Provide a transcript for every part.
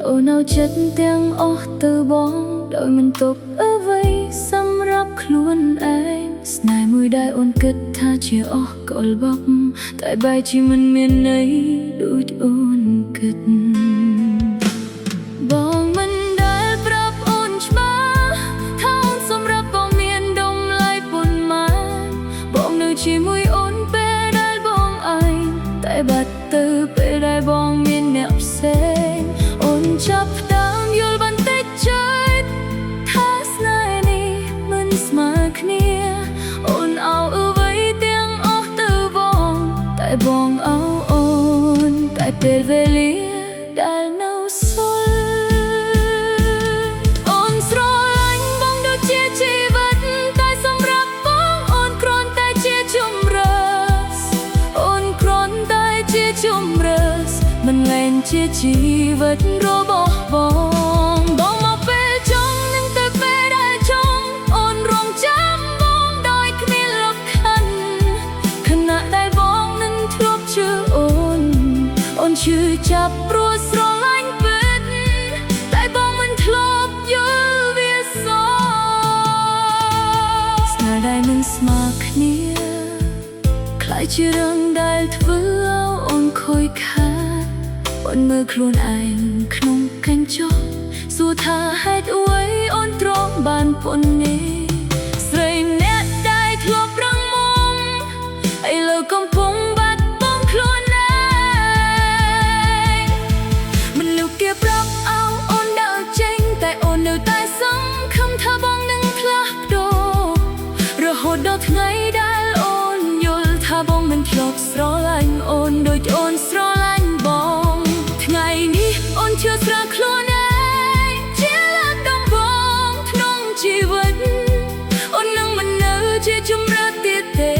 អូនเอาចិត្តទាំងអស់ទៅបងដោយមិនទុកអ្វីសម្រាប់ខ្លួនឯងស្នេហ៍មួយដែលអូនគិតថាជាអស់កលបប់តែបែរជាមិនមានន័យដូចអូនគិតបងមិនដែលប្រាប់អូនច្បាស់ថាអូនសម្រាប់បងមានតម្លៃប៉ុន្មានបងនៅជាមួយអូនពេលដែលបងអើយតែបាត់ទៅពេលដែលបងមានអ្នកផ្សេងអូនចាប់ផ្ដើមយល់បន្តិចចិត្តថាស្នេហ៍នេះមិនស្មើគ្នាអូនเอาអ្វីទាំងអស់ទៅបងតែបងเอาអូនតែពេលវេលាដែលនៅសល់អូនស្រឡាញ់បងដូចជាជីវិតតែសម្រាប់បងអូនគ្រាន់តែជាជម្រើសអូនគ្រាន់តែជាជម្រើសមិនមែនជាជីវិតរបស់បងបងមកពេលចង់នឹងទៅពេលដែលចង់អូនរងចាំបងដោយគ្មានលក្ខខណ្ឌខណៈដែលបងនឹងធ្លាប់ជឿអូនឈឺចាប់ព្រោះស្រឡាញ់ពិតតែបងមិនធ្លាប់យល់វាសោះស្នេហ៍ដែលមិនស្មើគ្នាខ្លាចជារឿងដែលធ្វើឲ្យអូនខូចខាតអូនមើលខ្លួនឯងក្នុងកញ្ចក់សួរថាហេតុអ្វីអូនទ្រាំបានប៉ុណ្ណេះស្រីម្នាក់ដែលធ្លាប់រឹងមាំឥឡូវកំពុងបាត់បង់ខ្លួនឯងមនុស្សគេប្រាប់ឲ្យអូនដើរចេញតែអូននៅតែសង្ឃឹមថាបងនឹងផ្លាស់ប្ដូររហូតដល់ថ្ងៃដែលអូនយល់ថាបងមិនធ្លាប់ស្រឡាញ់អូនដូចអូនស្រឡាញ់បងថ្ងៃនេះអូនជឿស្រាលខ្លួនឯងជាលើកដំបូងក្នុងជីវិតអូននឹងមិននៅជាជំរឿនទៀតទេ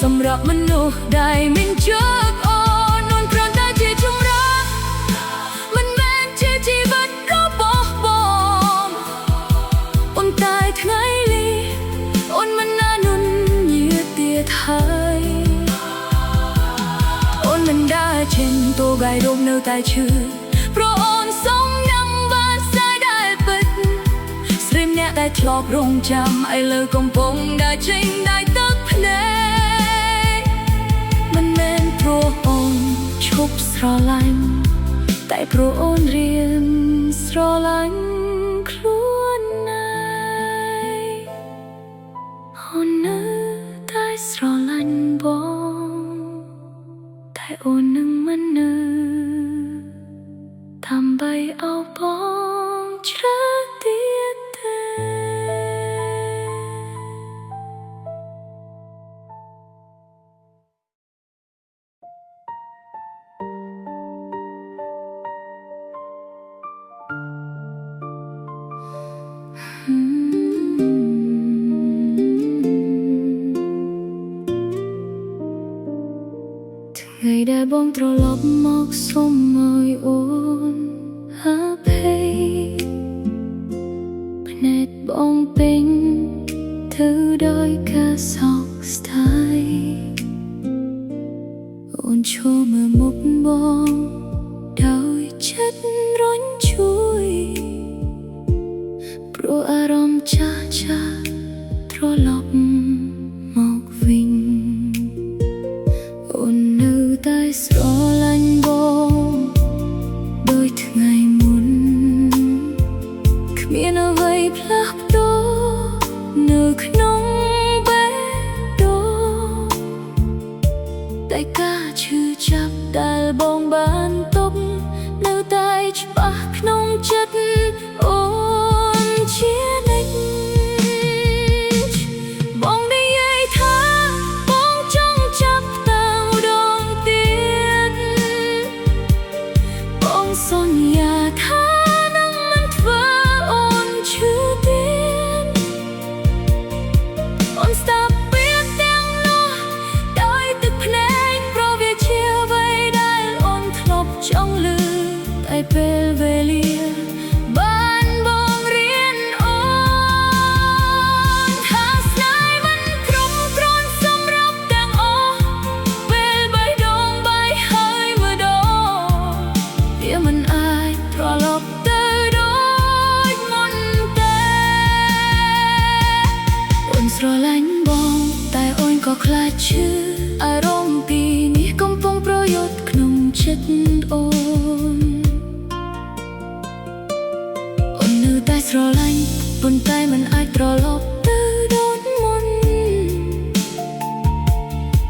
សម្រាប់មនុស្សដែលមិនជឿអូនគ្រាន់តែជាជំរឿនមិនមែនជាជីវិតរបស់បងអូនតែថ្ងៃនេះអូនមិនណានុនញាទៀតហើយអូនមិនដើរចេញតួកាយរោគនៅតែឈឺព្រោះអូនសុំនឹងបានស្ដាយដែលពិតស្រីម្នាក់ដែលធ្លាប់រងចាំឥឡូវកំពុងដើរចេញដោយទឹកភ្នែកមិនមែនព្រោះអូនឈប់ស្រឡាញ់តែព្រោះអូនរៀនស្រឡាញ់ខ្លួនឯងអូននៅតែស្រឡាញ់បងតែអូននឹងមិននៅដើម្បីឲ្យបងជ្រើទៀតទេ ថ្ងៃដែលបងត្រឡប់មកសុំឲ្យអូនអភ័យភ្នែកបងពេញទៅដោយការសោកស្ដាយអូនឈរមើលមុខបងដោយចិត្តរញជួយព្រោះអារម្មណ៍ចាស់ត្រឡប់មកវិញអូននៅតែស្រឡាញ់បងដោយថ្ងៃមុនគ្មានអ្វីផ្លាស់ប្ដូរនៅក្នុងបេះដូងតែការឈឺចាប់ដែលបងបានទុកនៅតែច្បាស់ក្នុងចិត្តអូនជានិច្ចបងនិយាយថាបងចង់ចាប់តាមដងទៀតបងសន្យាថានឹងមិនធ្វើអូនឈឺទៀតអូនស្ដាប់ពាក្យទាំងនោះដោយទឹកភ្នែកព្រោះវាជាអ្វីដែលអូនធ្លាប់ចង់ឮតែពេលវេលាបានបងរៀនអូនថាស្នេហ៍មិនគ្រប់គ្រាន់សម្រាប់ទាំងអស់ពេលបេះដូងបាយហើយម្ដងវាមិនអាចត្រឡ អូននៅតែស្រឡាញ់ប៉ុន្តែមិនអាចត្រឡប់ទៅដូចមុន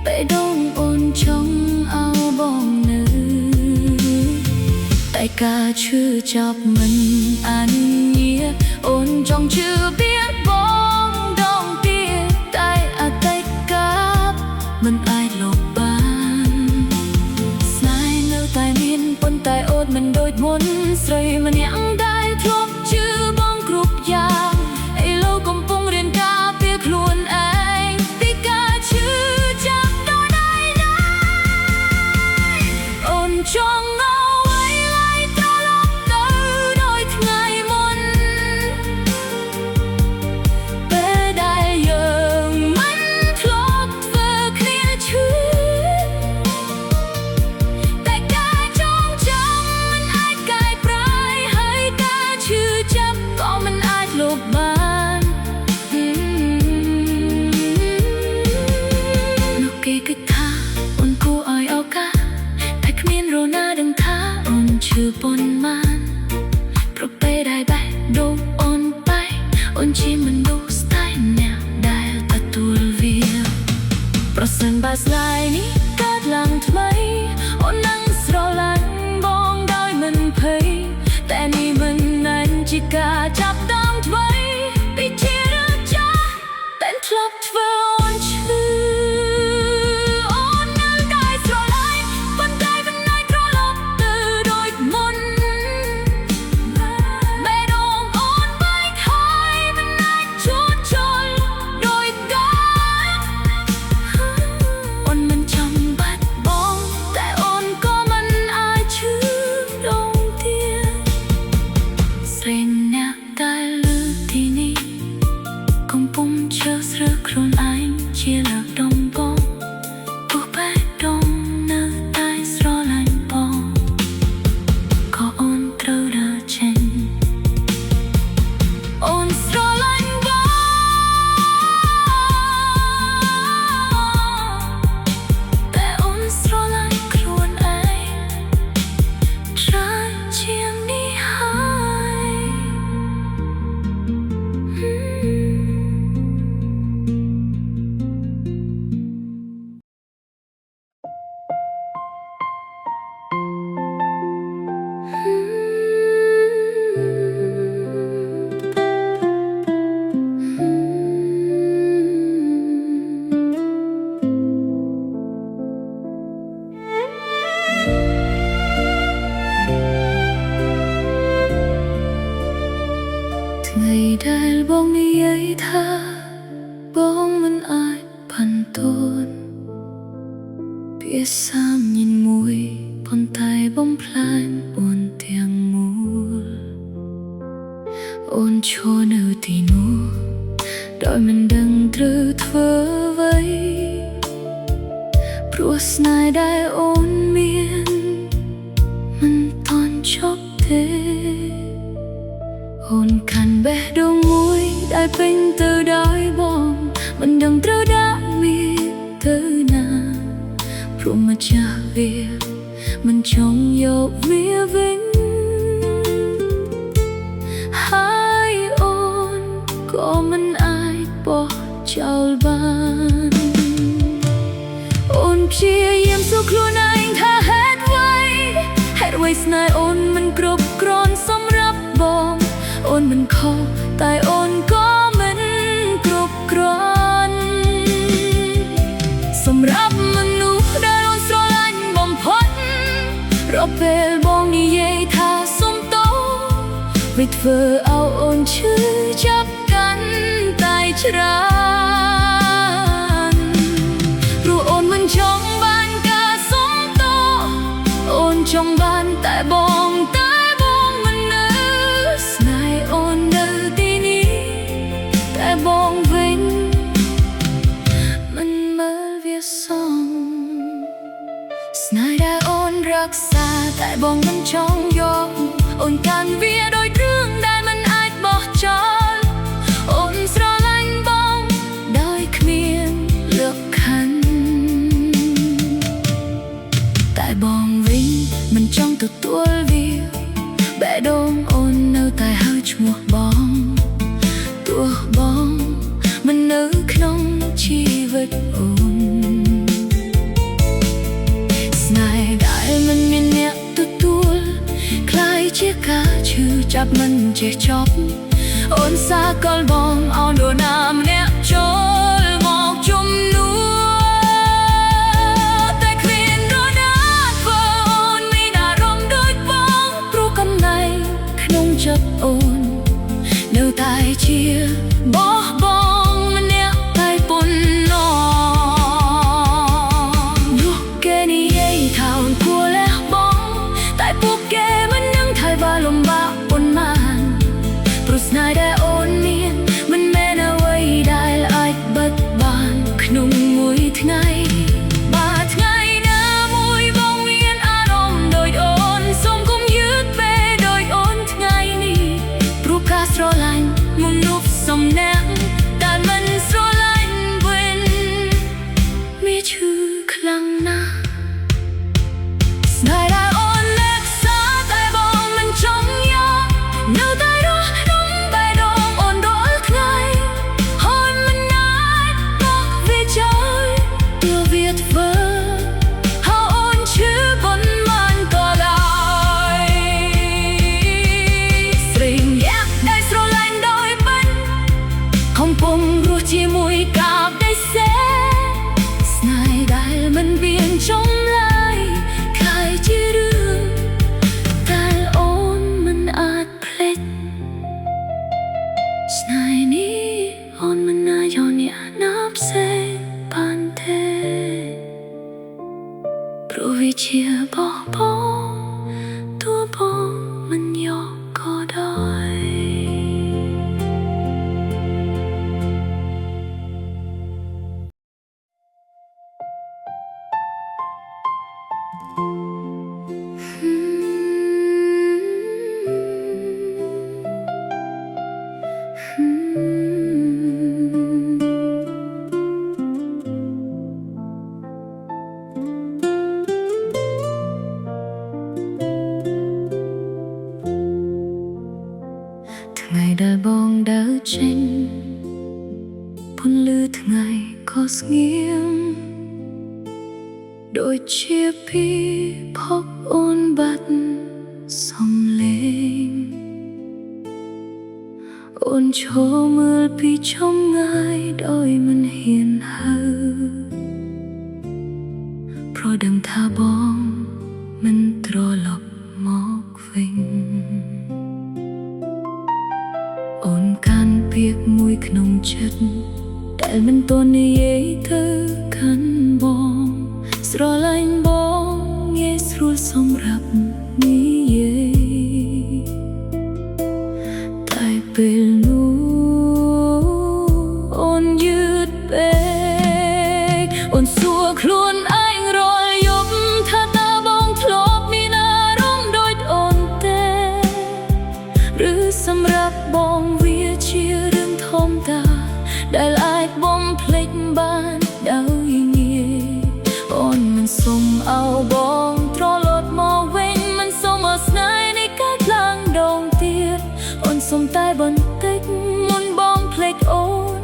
ពេលដងអូនចង់เอาបងនៅតែការឈឺចាប់មិនអនុញ្ញាតអូនចង់ជឿពាក្យបងដងទៀតតែអតីតកាលមិនអាចលុបបានស្នេហ៍នៅតែមានប៉ុន្តែអូនមិនដូចមុនស្រីម្នាក់ដែលធ្លាប់ជឿបងគ្រប់យ៉ាងឥឡូវកំពុងរៀនការពារខ្លួនឯងពីការឈឺចាប់ដោយដៃអូនចង់ชื่อปนมันเพราะไปได้ไปดูอ่อนไปอ่อนชีมันดูสไตล์แนวได้แต่ตัวเวียเพราะสันบาสไลนี้กาดหลังทำไมอ่อนนั่งสโลลันบองได้มันเพยแต่นี่มันนั่นจิกาจับต้องไว้ไปเที่ยวจ้าแต่ทลบเธออ่อนชื่อខ្លួនឯងជាលើកដំបូងពុះបែកដងនៅតែស្រឡាញ់បងក៏អូនត្រូវដើរចេញអូនស្រឡាញ់បងតែអូនស្រឡាញ់ខ្លួនឯងច្រើនជាងនេះហើយថ្ងៃដែលបងនិយាយថាបងមិនអាចបន្ទន់ភាសាញញមួយប៉ុន្តែបងផ្លាញអូនទាំងមូលអូនឈរនៅទីនោះដោយមិនដឹងត្រូវធ្វើអ្វីព្រោះស្នេហ៍ដែលអូនមានមិនទាន់ចប់ទេអូនកាន់បេះដូងមួយដែលពេញទៅដោយបងមិនដឹងត្រូវដាក់វាទៅណាព្រោះម្ចាស់វាមិនចង់យកវាវិញហើយអូនក៏មិនអាចបោះចោលបានអូនព្យាយាមសួរខ្លួនឯងថាហេតុអ្វីស្នេហ៍អូនមិនគ្រប់គ្រាន់សម្រាប់បងអូនមិនខុសតែអូនក៏មិនគ្រប់គ្រាន់សម្រាប់មនុស្សដែលអូនស្រឡាញ់បំផុតរកពេលបងនិយាយថាសុំទោសវាធ្វើឲ្យអូនឈឺចាប់កាន់តែច្រើនព្រោះអូនមិនចង់បានការសុំទោសអូនចង់បានតែបងមិននៅស្នេហ៍អូននៅទីនេះតែបងវិញមិនមើលវាសងស្នេហ៍ដែលអូនរក្សាតែបងមិនចង់យកអូនកាន់វាដោយគ្រឿងដែលមិនអាចបោះចោលអូនស្រឡាញ់បងដោយ ទទួលវាបេះដូងអូននៅតែហៅឈ្មោះបងទោះបងមិននៅក្នុងជីវិតអូនស្នេហ៍ដែលមិនមានអ្នកទទួលคล้ายជាការឈឺចាប់មិនចេះចប់អូនសាកលបងអោនដូនណាម្នាក់ចូលមកជំនួសតែគ្មាននរណាធ្វើអូនមានអារម្មណ៍ដូចបងព្រោះកំណៃក្នុងចិត្តអូននៅតែជាបោះបង់ម្នាក់តែប៉ុណ្ណោះនោះគេនិយាយថាអូនគួរលះបង់តែពួកគេមិននឹងថៃว่าលំបាកប៉ុន្មានព្រោះស្នេហ៍ដែលអូនមានមិនមែនអ្វីដែលអាចបិទបានក្នុងមួយថ្ងៃបើថ្ងៃណាមួយបងមានអារម្មណ៍ដូចអូនសូមកុំយឺតពេលដូចអូនថ្ងៃនេះព្រោះការស្រឡាញ់មនុស្សសំណាក់តែមិនស្រឡាញ់វិញមានឈឺខ្លាំងណាស់ស្នេហ៍ដែលអូននឹកសាតែបងមិនចង់យកនៅតែរស់ក្នុងបេះដូងអូនរាល់ថ្ងៃហើយមិនអាចបោះវាចោលទោះវាធ្វើហើយអូនឈឺប៉ុន្មានក៏ដោយស្រីម្នាក់ដែលស្រឡាញ់ដោយមិនកំពុងរស់ជាមួយកាបដៃសេស្នេហ៍ដែលមិនមានចំឡាយคล้ายជារឿងដែលអូនមិនអាចភ្លេចស្នេហ៍នេះអូនមិនអាចយកអ្នកណាផ្សេងបានទេព្រោះវាជាបោះបង់ទោះបងមិនយកក៏ដោយថ្ងៃដែលបងដើរចេញពន្លឺថ្ងៃក៏ស្ងៀមដូចជាពីភពអូនបាត់សំឡេងអូនឈរមើលពីចម្ងាយដោយមិនហ៊ានហើព្រោះដឹងថាបងមិនត្រឡប់មកវិញអូនកាន់ពាក្យមួយក្នុងចិត្តដែលមិនទាន់និយាយទៅកាន់បងស្រឡាញ់បងងាយស្រួលសម្រាប់និយាយតែពេលនោះអូនយឺតពេកអូនសួរខ្លួនឯងរាល់យប់ថាតើបងធ្លាប់មានអារម្មណ៍ដូចអូនទេឬសម្រាប់បងវាជារឿងធម្មតាដែលអាចបំភ្លេចបានដោយងាយអូនមិនសុំឲ្យបងត្រឡប់មកវិញមិនសុំឲ្យស្នេហ៍នេះកើតឡើងដងទៀតអូនសុំតែបន្តិចមុនបងភ្លេចអូន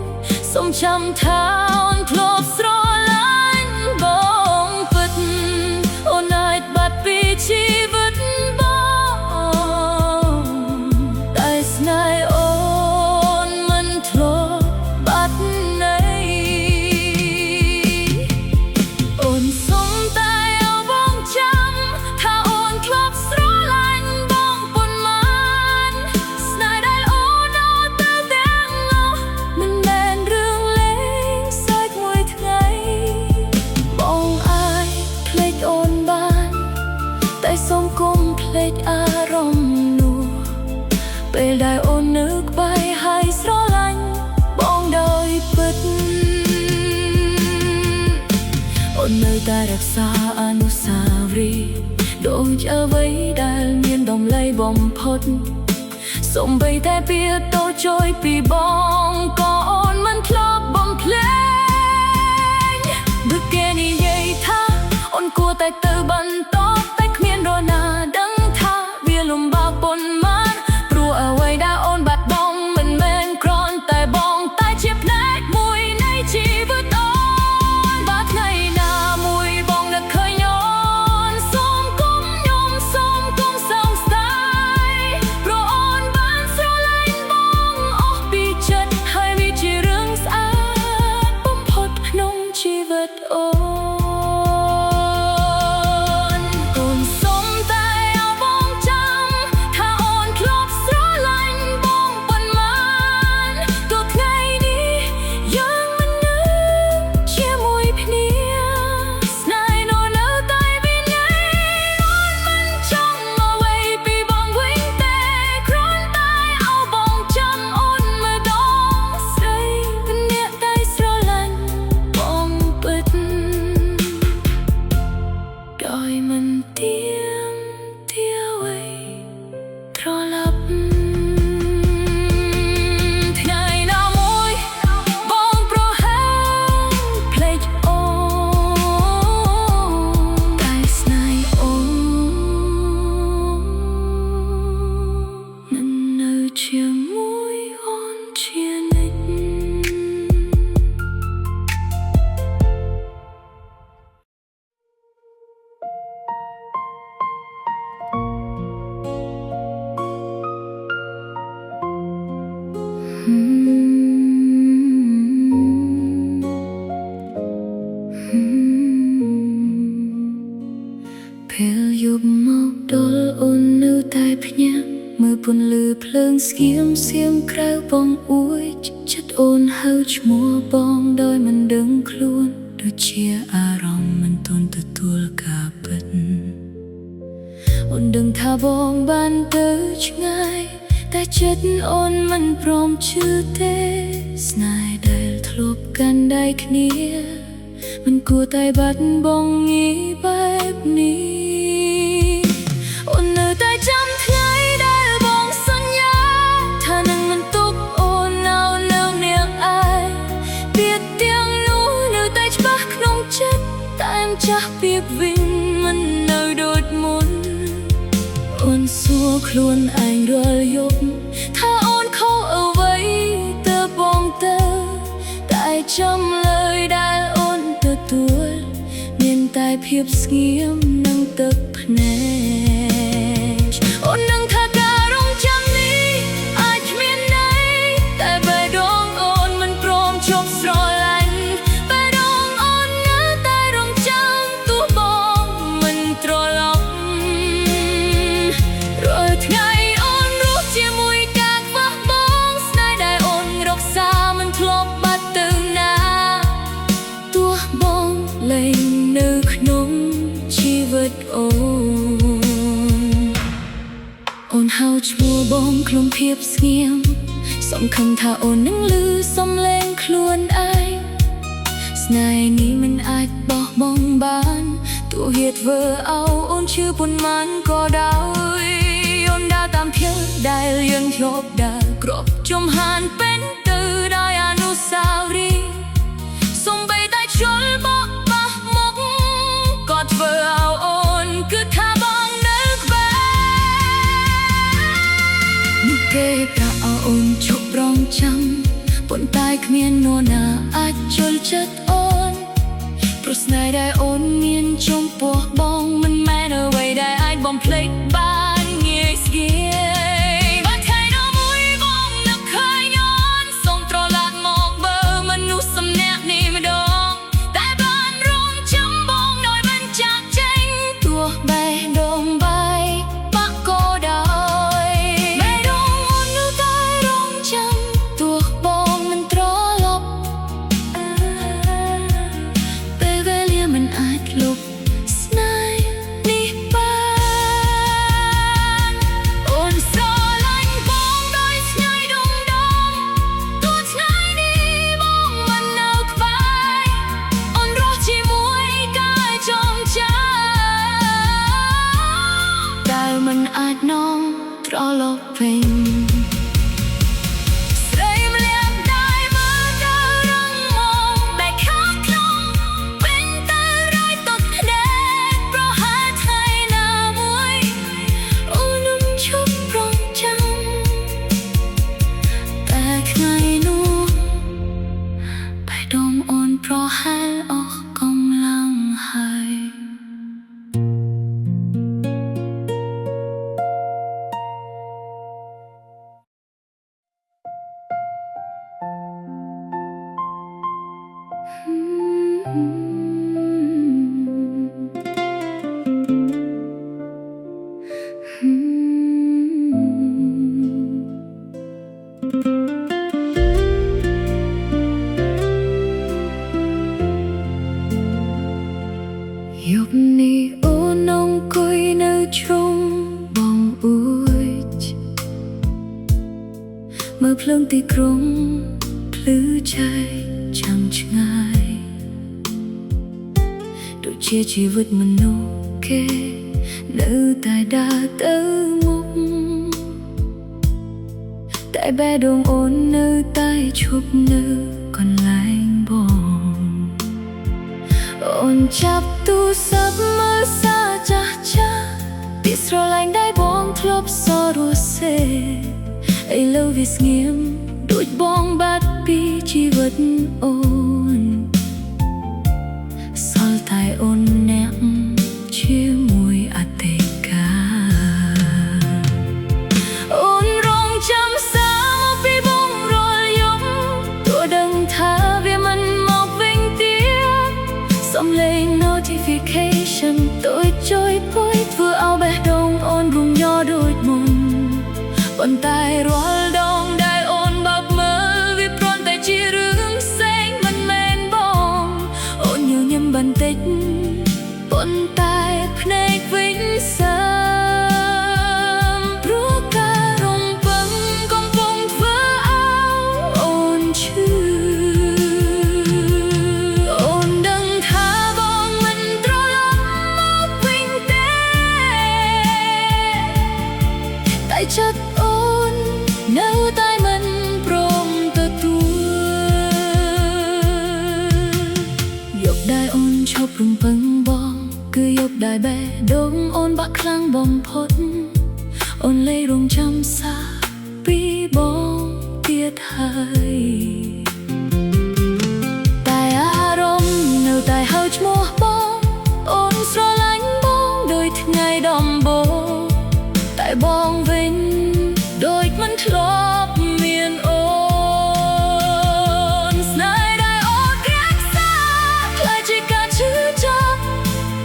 សុំចាំថាអូនធ្លាប់ស្រឡាញ់បងពិតអូនអាចបាត់ពីជីវិតបងតែស្នេហ៍អូនមិនធ្លាប់បាត់ណីអូនសុំតែឲ្យបងចាំថាអូនធ្លាប់ស្រឡាញ់បងប៉ុន្មានស្នេហ៍ដែលអូននៅតែទាំងនោះមិនមែនរឿងលេងសើចមួយថ្ងៃបងអាចភ្លេចអូនបានតែសូមកុំភ្លេចអារម្មណ៍នោះពេលដែលអូននៅក្បែរហើយស្រឡាញ់បងដោយពិតអូននៅតែរក្សាអនុស្សាវរីយ៍ដូចអ្វីដែលមានតម្លៃបំផុតសូម្បីតែពាក្យតូចជួយពីបងក៏អូនមិនធ្លាប់បំភ្លេចបើគេនិយាយថាអូនគួរតែទៅបន្តតែគ្មាននរណាដឹង นลือเพลิงเสียมក្រៅបងអួយចិត្តអូនហៅឈ្មោះបងដោយមិនដឹងខ្លួនដូចជាអារម្មណ៍មិនទាន់ទទួលការពិតអូនដឹងថាបងបានទៅឆ្ងាយតែចិត្តអូនមិនព្រមជឿទេស្នេហ៍ដែលធ្លាប់កាន់ដៃគ្នាមិនគួរតែបាត់បង់ងាយបែបនេះអូននៅតែចាំថ្ងៃដែលបងសន្យាថានឹងមិនទុកអូននៅលើនាងឯងពាក្យទាំងនោះនៅតែច្បាស់ក្នុងចិត្តតែម្ចាស់ពាក្យវិញមិននៅដូចមុនអូនសួរខ្លួនឯងរាល់យប់ថាអូនខុសអ្វីទៅបងទៅតែចាំលើយដែលអូនទទួលមានតែភាពស្ងៀមនិងទឹកភ្នែកអូននឹងថាការរងចាំនេះអាចគ្មានន័យតែបេះដូងអូនមិនព្រមជប់ស្រឡាញ់បេះដូងអូននៅតែរងចាំទោះបងមិនត្រឡប់រាល់ថ្ងៃអូនរស់ជាមួយការខ្វះបងស្នេហ៍ដែលអូនរក្សាមិនធ្លាប់បាត់ទៅណាទោះបងលែងនៅក្នុងជីវិតអូនហៅឈ្មោះបងក្នុងភាពស្ងៀមសង្ឃឹមថាអូននឹងឮសំឡេងខ្លួនឯងស្នេហ៍នេះមិនអាចបោះបង់បានទោះហេតុធ្វើឲ្យអូនឈឺប៉ុន្មានក៏ដោយអូនដើរតាមផ្លូវដែលយើងធ្លាប់ដើរគ្របជំហានពេលទៅដោយអនុស្សាវរីយ៍សូម្បីតែជលបោះប៉ះមុខក៏ធ្វើឲ្យអូនគិតថាបងនៅក្បែរគេប្រាក់ឲ្យអូនជប់រងចាំប៉ុន្តែគ្មាននរណាអាចជល់ចិត្តអូនព្រោះស្នេហ៍ដែលអូនមានចំពោះបងមិនមែនអ្វីដែលអាចបំភ្លេចបានងាយស្គាយបានថ្ងៃណាមួយបងនឹកឃើញអូនសូមត្រឡប់មកបើមនុស្សសម្នាក់នេះម្ដងតែបានរងចាំបងដោយមិនចាក់ចេញទោះបេះដូងបាយបាក់ក៏ដោយបេះដូងអូននៅតែរងចាំទោះបងមិនត្រឡប់ពេលវេលាមិនអាចលុបស្នេហ៍នេះបានអូនស្រឡាញ់បងដោយស្ញាយដងដងទោះថ្ងៃនេះបងមិននៅក្បែរអូនរស់ជាមួយកាយចងចាំដែលមិនអាចនាំត្រឡប់វិញស្រីម្នាក់ដែលមើលទៅរឹងមាំដែលខាងក្នុងវិញទៅរយទុកភ្នែកប្រហែលថ្ងៃណាមួយអូននឹងឈប់រងចាំតែថ្ងៃនោះបេះដូងអូនប្រហែលអស់កម្លាំងហើយ យប់នេះអូនអង្គុយនៅជ្រុងបងអួចមើលភ្លើងទីក្រុងភ្លឺឆេះចាំឆ្ងាយដូចជាជីវិតមនុស្សគេនៅតែដើរទៅមុខតែបេះដូងអូននៅតែឈប់នៅកន្លែងបងអូនចាប់ទូរស័ព្ទមើលសារចាស់ចាស់ពីស្រឡាញ់ដែលបងធ្លាប់សរសេរឥឡូវវាស្ងៀមដូចបងបាត់ពីជីវិតអូនសល់តែអូនអ្នកជាមួយអតីតកាលអូនរងចាំសារមកពីបងរាល់យប់ទោះដឹងថាវាមិនមកវិញទៀតសំឡេង notification តូចចុយពុយធ្វើឲ្យបេះដូងអូនរំញ័រដូចមុន ប៉ុន្តែរាល់ដងដែលអូនបើកមើលវាគ្រាន់តែជារឿងផ្សេងមិនមែនបងអូនញញឹមបន្តិចប៉ុន្តែភ្នែកវិញសើមព្រោះការរំពឹងកំពុងធ្វើឲ្យអូនឈឺអូនដឹងថាបងមិនត្រឡប់មកវិញទេតែចិត្តអូននៅតែមិនព្រមទទួលយកដែលអូនឈប់រំពឹងបងគឺយកដែលបេះដូងអូនបាក់ខ្លាំងបំផុតអូនលែងរងចាំសារពីបងទៀតហើយតែអារម្មណ៍នៅតែហៅឈ្មោះបងអូនស្រឡាញ់បងដោយថ្ងៃដំបូងតែបងវិញដូចមិនធ្លាប់មានអូនស្នេហ៍ដែលអូនរក្សាខ្លាចជាការឈឺចាប់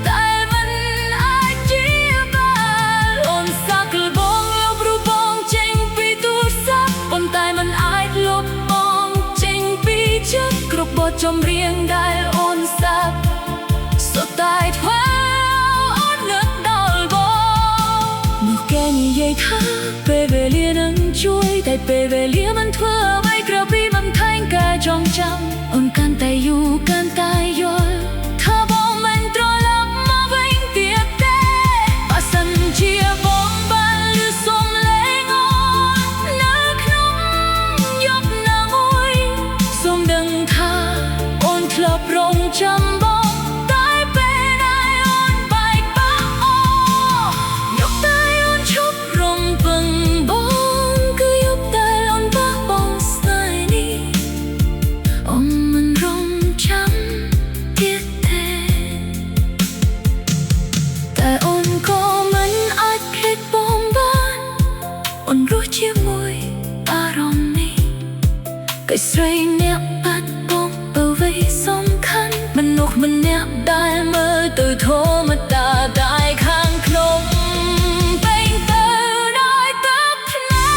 តែមិនអាចជាបានអូនសាកលបងលុបរូបបងចេញពីទូរស័ព្ទប៉ុន្តែមិនអាចលុបបងចេញពីចិត្តគ្រប់បទចម្រៀងដែលអូនសាប់សុទ្ធតែធ្វើអូននឹកដល់បងនោះគេនិយាយថាពេលវេលានឹងជួយតែពេលវេលាមិនធ្វើអ្វីក្រៅពីបំថែងការចងចាំអូនកាន់តែយូរកាន់តែយល់ថាបងមិនត្រឡប់មកវិញទៀតទេបើសិនជាបងបានឮសំឡេងអូននៅក្នុងយប់ណាមួយសូមដឹងថាអូនធ្លាប់រងចាំបងតែពេលដែលអូនបែកបាក់អូយកតែអូនឈប់រំពឹងបងគឺយកតែអូនបោះបង់ស្នេហ៍នេះអូនមិនរងចាំទៀតទេតែអូនក៏មិនអាចភ្លេចបងបានអូនរស់ជាមួយអារម្មណ៍នេះគេស្រីអ្នកបាត់បង់អ្វីសំខាន់មនុស្សម្នាក់ដែលមើលទៅធម្មតាតែខាងក្នុងពេញទៅដោយទឹកភ្នែ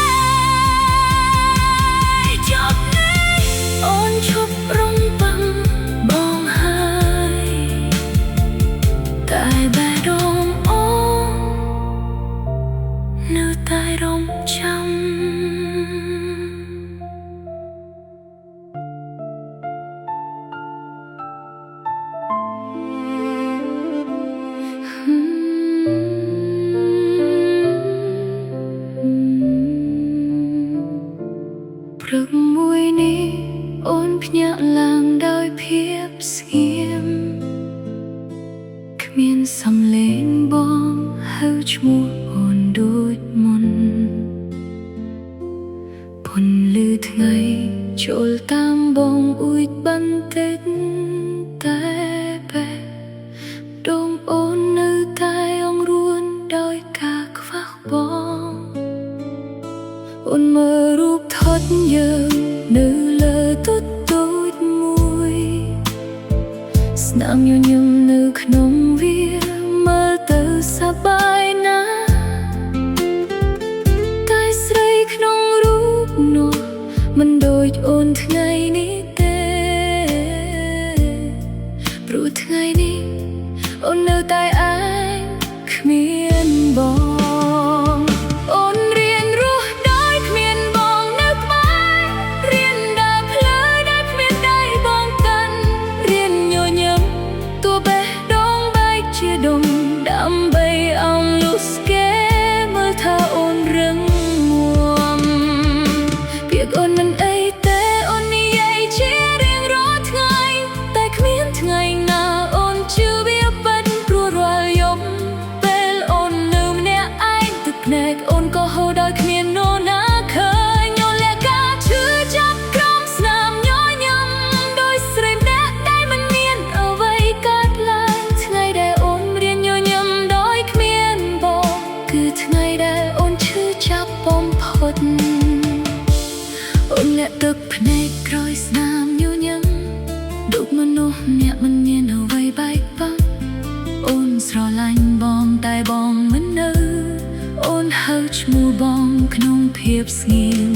កចប់នេះអូនឈប់រំពឹងបងហើយតែបេះដូងអូននៅតែរងចាំ ព្រឹកមួយនេះអូនភ្ញាក់ឡើងដោយភាពស្ងៀមគ្មានសំឡេងបងហៅឈ្មោះអូនដូចមុនពន្លឺថ្ងៃចូលតាមបងអ៊ូចបន្តិចតែបេះដូងអូននៅតែអង្រួនដោយការខ្វះបងអូនមើលរូបថតយើងនៅលើទូតូចមួយស្នាមញញឹមនៅក្នុងវាមើលទៅសប្បាយណាស់តែស្រីក្នុងរូបនោះមិនដូចអូនថ្ងៃនេះទេព្រោះថ្ងៃនេះអូននៅតែឯងគ្មានបងអូនរៀនរស់ដោយគ្មានបងនៅក្បែររៀនដើរផ្លូវដែលគ្មានដៃបងកាន់រៀនញញឹមទោះបេះដូងបែកជាដុំដើម្បីអោនលុះស្គេមើលថាអូនរឹងមាំពាក្យអូនមិនអីទេអូននិយាយជារៀងរាល់ថ្ងៃតែគ្មានថ្ងៃណាអូនជឿវាពិតព្រោះរាល់យប់ពេលអូននៅម្នាក់ឯងទឹកភ្នែកអូនក៏ហូរដោយគ្មាននរណាឃើញញលះការឈឺចាប់ក្រោមស្នាមញញឹមដោយស្រីម្នាក់ដែលមិនមានអ្វីកើតឡើងថ្ងៃដែលអូនរៀនញញឹមដោយគ្មានបងគឺថ្ងៃដែលអូនឈឺចាប់បំផុតអូនលាក់ទឹកភ្នែកក្រោយស្នាមញញឹមដូចមនុស្សម្នាក់មិនមានអ្វីបែកបាក់អូនស្រឡាញ់បងតែបងមិននៅអូនហៅឈ្មោះបងក្នុងភាព ភាពស្ងៀម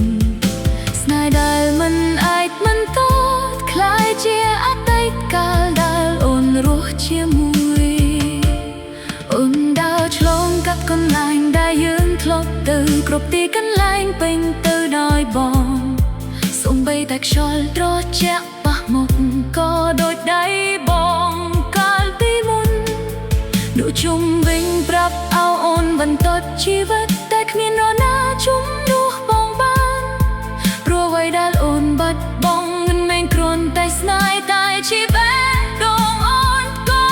ស្នេហ៍ដែលមិនអាចមិនតតคล้ายជាអតីតកាលដែលអូនរស់ជាមួយអូនដើរឆ្លងកាត់កន្លែងដែលយើងធ្លាប់ទៅគ្រប់ទីកន្លែងពេញទៅដោយបងសូម្បីតែខ្យល់ត្រជាក់ប៉ះមុខក៏ដូចដៃបងកាលពីមុនដូចជុំវិញប្រាប់ឲ្យអូនបន្តជីវិតតែគ្មាននរណាជំនួសបងបានព្រោះអ្វីដែលអូនបាត់បង់មិនមែនគ្រាន់តែស្នេហ៍តែជាបេះដូងអូនក៏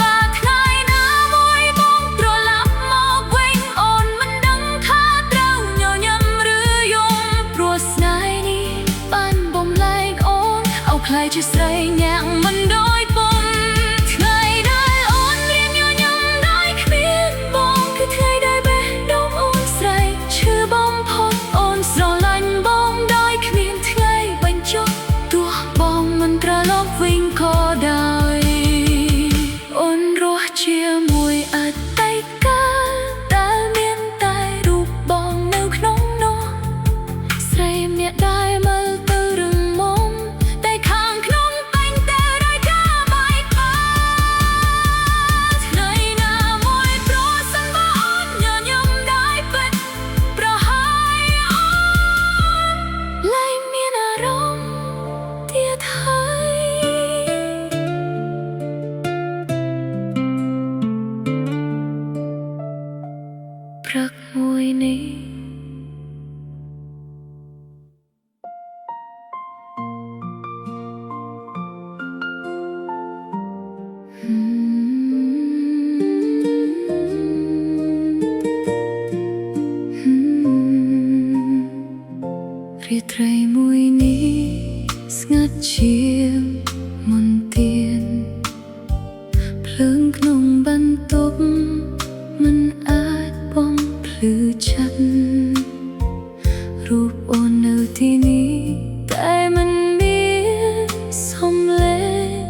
បាត់ថ្ងៃណាមួយបងត្រឡប់មកវិញអូនមិនដឹងថាត្រូវញញឹមឬយំព្រោះស្នេហ៍នេះបានបំលែងអូនឲ្យក្លាយជាស្រីញាក់មិនដូចពុំថ្ងៃដែលអូនរៀនញញឹមដោយគ្មានបងគឺថ្ងៃដែលបេះដូងអូនស្រែកឈឺបំផុតអូនស្រឡាញ់បងដោយគ្មានថ្ងៃបញ្ចប់ទោះបងមិនត្រឡប់វិញក៏ដោយអូនរស់ជាមួយអតីតកាលដែលមានតែរូបបងនៅក្នុងនោះស្រីម្នាក់ដែលមើលទៅរឹងមាំតែខាងក្នុងពេញតែរយការបែកបាក់ថ្ងៃណាមួយប្រសិនបើអូនញញឹមได้ពិតប្រហែលអូនលែងមានអារម្មណ៍ទៀតហើយព្រឹកមួយនេះរាត្រីមួយនេះស្ងាត់ជាងមន្តទានភ្លើងក្នុងបន្ទប់មិនអាចបំភ្លឺចិត្តរូបអូននៅទីនេះតែមិនមានសំឡេង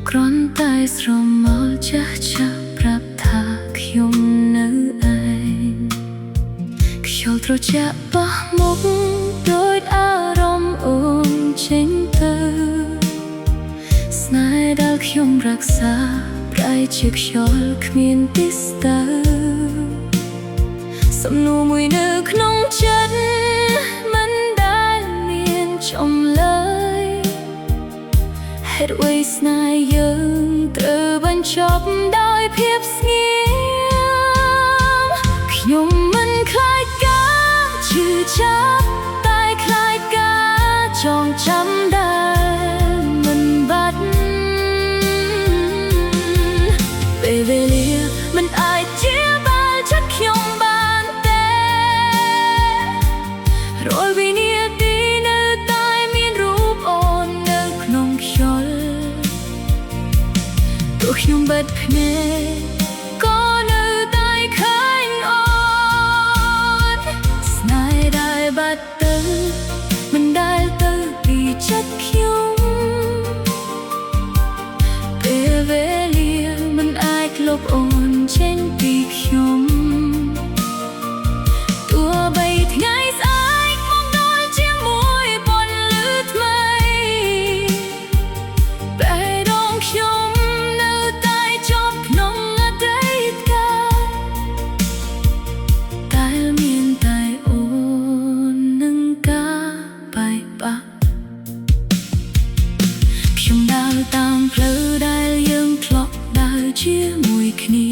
គ្រាន់តែស្រមោលចាស់ចាស់ប្រាប់ថាខ្ញុំនៅឯងខ្យល់ត្រជាក់ប៉ះមុខដូចអារម្មណ៍អូនចេញទៅស្នេហ៍ដែលខ្ញុំរក្សាប្រែជាខ្យល់គ្មានទិសដៅសំណួរមួយនៅក្នុងចិត្តមិនដែលមានចំលើយហេតុអ្វីស្នេហ៍យើងត្រូវបញ្ចប់ដោយភាពស្ងៀមខ្ញុំមិនខ្លាចការឈឺចាប់តែខ្លាចការចងចាំដែលមិនបាត់ពេលវេលាមិនអាចជាបាល់ចិត្តខ្ញុំបានទេរាល់វិនាទីនៅតែមានរូបអូននៅក្នុងខ្យល់ទោះខ្ញុំបិទភ្នែកក៏នៅតែឃើញអូនស្នេហ៍ដែលបាត់ទៅមិនដែលទៅពីចិត្តខ្ញុំពេលវេលាមិនអាចលុបអូនចេញពីខ្ញុំទោះបីថ្ងៃស្អែកមកដល់ជាមួយពន្លឺថ្មីបេះដូងខ្ញុំនៅតែជាប់ក្នុងអតីតកាលតែមានតែអូននឹងការបែកបាក់ខ្ញុំដើរតាមផ្លូវដែលយើងធ្លាប់ដើរជាមួយគ្នា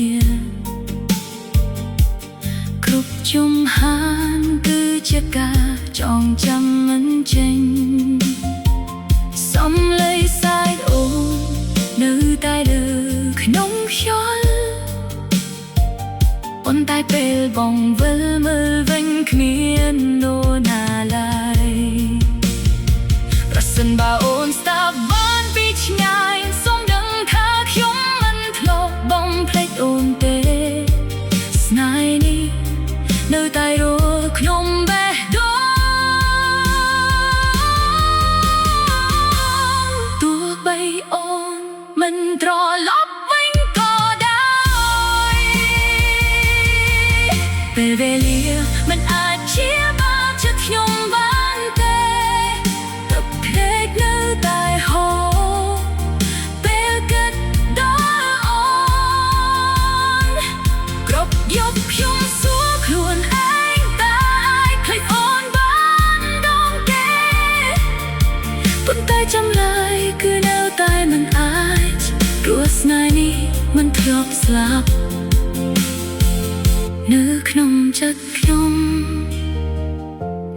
គ្រប់ជំហានគឺជាការចងចាំមិនចេញសំឡេងសាយអូននៅតែលើក្នុងខ្យល់ប៉ុន្តែពេលបងវិលមើលវិញគ្មាននរណាឡើយប្រសិនបើអូនស្ដាប់បានពីឆ្ងាយសូមដឹងថាខ្ញុំមិនធ្លាប់បំភ្លេចអូនទេស្នេហ៍នេះនៅតែរស់ក្នុងបេះដូងទោះបីអូនមិនត្រឡប់វិញក៏ដោយពេលវេលា ធ្លាប់ស្លាប់នៅក្នុងចិត្តខ្ញុំ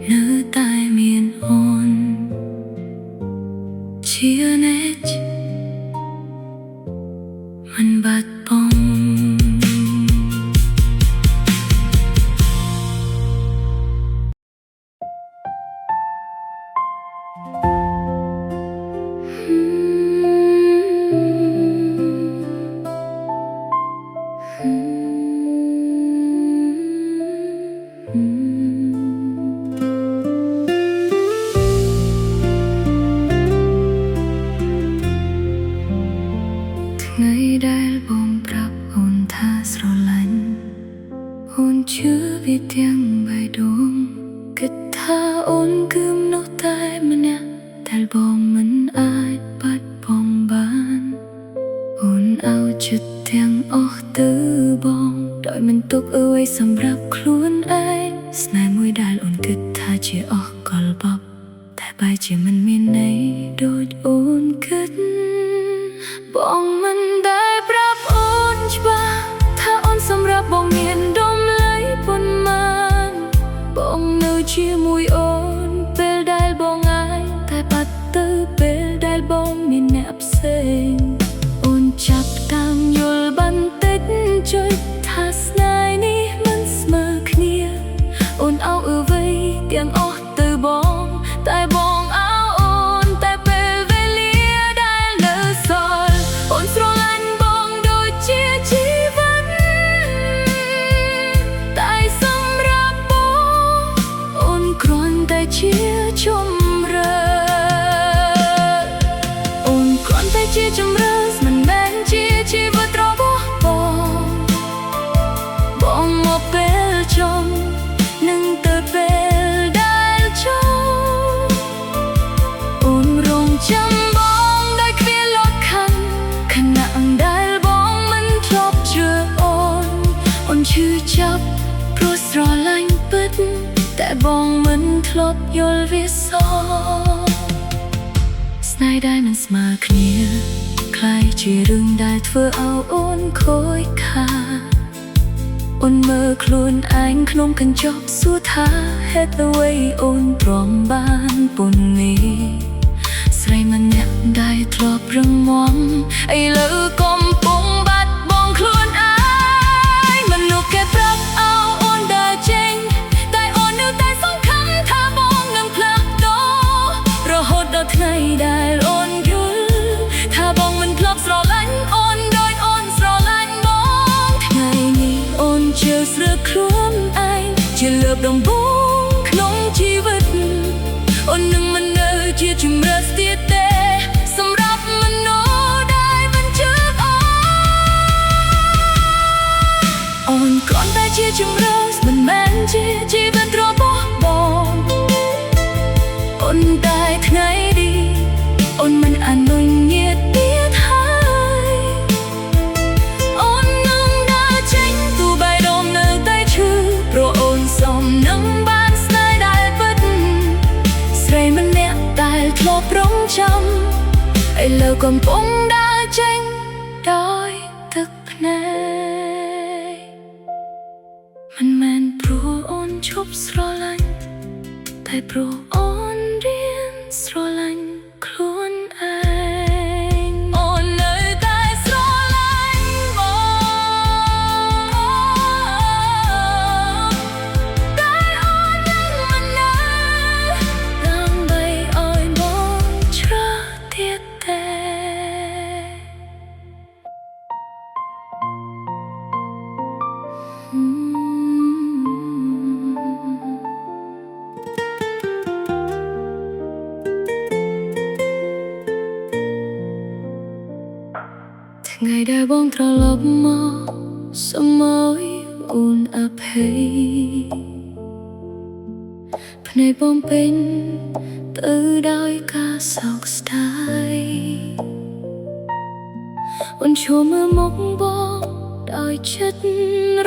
នៅតែមានអូនជានិច្ចមិនបាត់បង់ថ្ងៃដែលបងប្រាប់អូនថាស្រឡាញ់អូនជឿវាទាំងបេះដូងគិតថាអូនគឺមនុស្សតែម្នាក់ដែលបងមិនអាចបាត់បង់បានអូនเอาចិត្តទាំងអស់ទៅបងដោយមិនទុកអ្វីសម្រាប់ខ្លួនឯងស្នេហ៍មួយដែលអូនគិតថាជាអស់កលបបតែបែរជាមិនមានន័យដូចអូនគិតបងមិនដែលប្រាប់អូនច្បាស់ថាអូនសម្រាប់បងមានតម្លៃប៉ុន្មានបងនៅជាមួយអូនពេលដែលបងអាយតែបាត់ទៅពេលដែលបងមានអ្នកផ្សេងអូនចាប់តាមយល់បន្តិចចុចថាស្នេហ៍នេះមិនស្មើគ្នាអូនเอาអ្វីទាំងអស់ទៅបងតែបងเอาអូនតែពេលវេលាដែលនៅសល់អូនស្រឡាញ់បងដូចជាជីវិតតែសម្រាប់បងអូនគ្រាន់តែជាជម្រើសអូនគ្រាន់តែជាជម្រើសមិនមែនជាជីវិតរបស់បងមកពេលចុងនឹងទៅពេលដែលចង់អូនរងចាំបងដោយគ្មានលត់ខណ្ឌខណៈដែលបងមិនធ្លាប់ជឿអូនឈឺចាប់ព្រោះស្រឡាញ់ពិតតែបងមិនធ្លាប់យល់វាសោះស្នេហ៍ដែលមិនស្មើគ្នាคล้ายជារឿងដែលធ្វើឲ្យអូនខូចខាតអូនមើលខ្លួនឯងក្នុងកញ្ចក់សួរថាហេតុអ្វីអូនទ្រាំបានប៉ុណ្នេះស្រីម្នាក់ដែលធ្លាប់រឹងមាំឥឡូវកំពុងបាត់បង់ខ្លួនឯងមនុស្សគេប្រាប់ឲ្យអូនដើរចេញតែអូននៅតែសង្ឃឹមថាបងនឹងផ្លាស់ប្ដូររហូតដល់ថ្ងៃដែលអូនយល់ថាបងមិនធ្លាប់ស្រឡាញ់អូនដោយអូនស្រឡាញ់បងថ្ងៃនេះអូនជឿស្រើខ្លួនឯងជាលើកដំបូងក្នុងជីវិតអូននឹងមិននៅជាជំរឿនទៀតទេសម្រាប់មនុស្សដែលមិនជឿអូនគ្រាន់តែជាជំរឿនមិនមែនជាជីវិតរបស់បងអូនតែថ្ងៃនេះអូនមិនអនុញ្ញាតទៀតហើយអូននឹងដើរចេញទូបេះដូងនៅតែឈឺព្រោះអូនសមនឹងបានស្នេហ៍ដែលពិតស្រីម្នាក់ដែលធ្លាប់រងចាំឥឡូវកំពុងដើរចេញដោយទឹកភ្នែកមិនមែនព្រោះអូនឈប់ស្រឡាញ់តែព្រោះអូនរៀនស្រឡាញ់ខ្លួនឯងអូននៅតែស្រឡាញ់បងតែអូននឹងមិននៅដើម្បីឲ្យបងឆ្រើទៀតទេថ្ងៃដែលបងត្រឡប់មកសម័យអូនអភ័យភ្នែកបងពេញទៅដោយការសោកស្ដាយអូនឈរមើលមុខបងដោយចិត្ត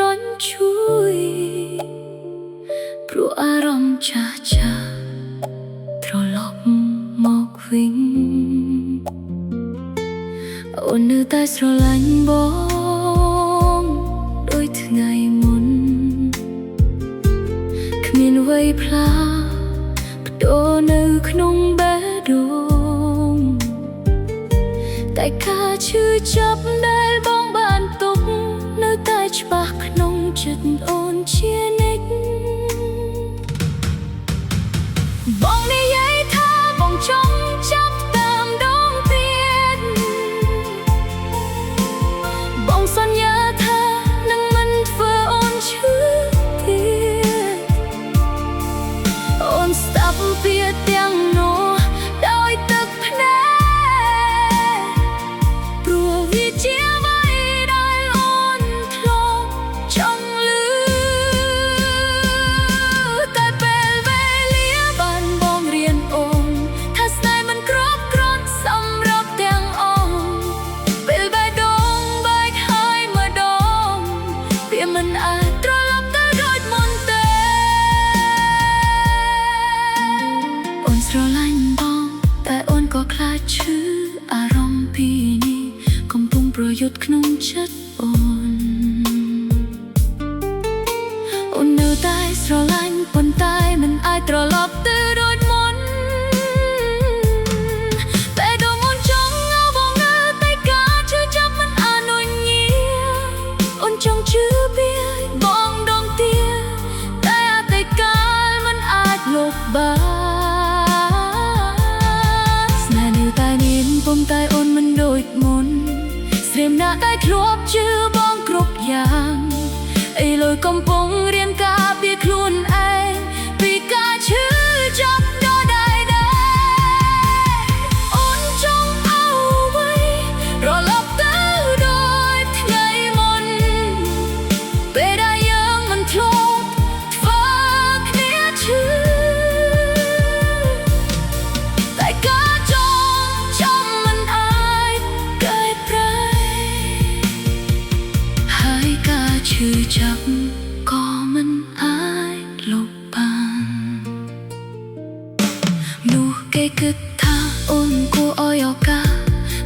រញជួយ ព្រោះអារម្មណ៍ចាស់ចាស់ត្រឡប់មកវិញអូននៅតែស្រឡាញ់បង មានវ័យផ្លាបដូរនៅក្នុងបេះដូងតែការឈឺចាប់ដែលបងបានទុកនៅតែច្បាស់ក្នុងចិត្តអូនជានិច្ចបងនិយាយថាបងចង់ចាប់តាមដងទៀតបងសន្យាថានឹងមិនធ្វើអូនឈឺទៀតអូនស្ដាប់ពាក្យទាំងនោះដោយទឹកភ្នែកព្រោះវាជាអ្វីដែលអូនធ្លាប់ចង់ឮតែពេលវេលាបានបងរៀនអូនថាស្នេហ៍មិនគ្រប់គ្រាន់សម្រាប់ទាំងអូនពេលបេះដូងបែកហើយម្ដងវាមិនអាចត្រឡប់ទៅដូចមុនទេអូនស្រឡាញ់បងតែអូនក៏ខ្លាចឈឺអារម្មណ៍ពីនេះកំពុងប្រយុទ្ធក្នុងចិត្តអូននៅតែស្រឡាញ់ប៉ុន្តែមិនអាចត្រឡប់ទៅដូចមុនតែដល់មុនចង់ឲ្យបងនៅតែការឈឺចាប់មិនអនុញ្ញាតអូនចង់ជឿពីបងដងទៀតតែអតីតកាលមិនអាចលុបបានស្នេហ៍នៅតែមានប៉ុន្តែអូនមិនដូចមុនស្រៀមណាស់តែធ្លាប់ជឿបងគ្រប់យ៉ាងឥឡូវកំពុងរៀនការពារខ្លួនឯងពីការឈឺចាប់ដល់ដែរអូនចង់ឲ្យអ្វីរលប់ទៅដូចថ្ងៃមុនពេលដែលយើងមិនធ្លាប់ធ្វើគ្នាឈឺតែការចងចាំមិនអាចកែប្រែហើយការឈឺចាប់ក៏មិនអាចលុបបាននោះគេគិតថាអូនគួរឲ្យឱកាស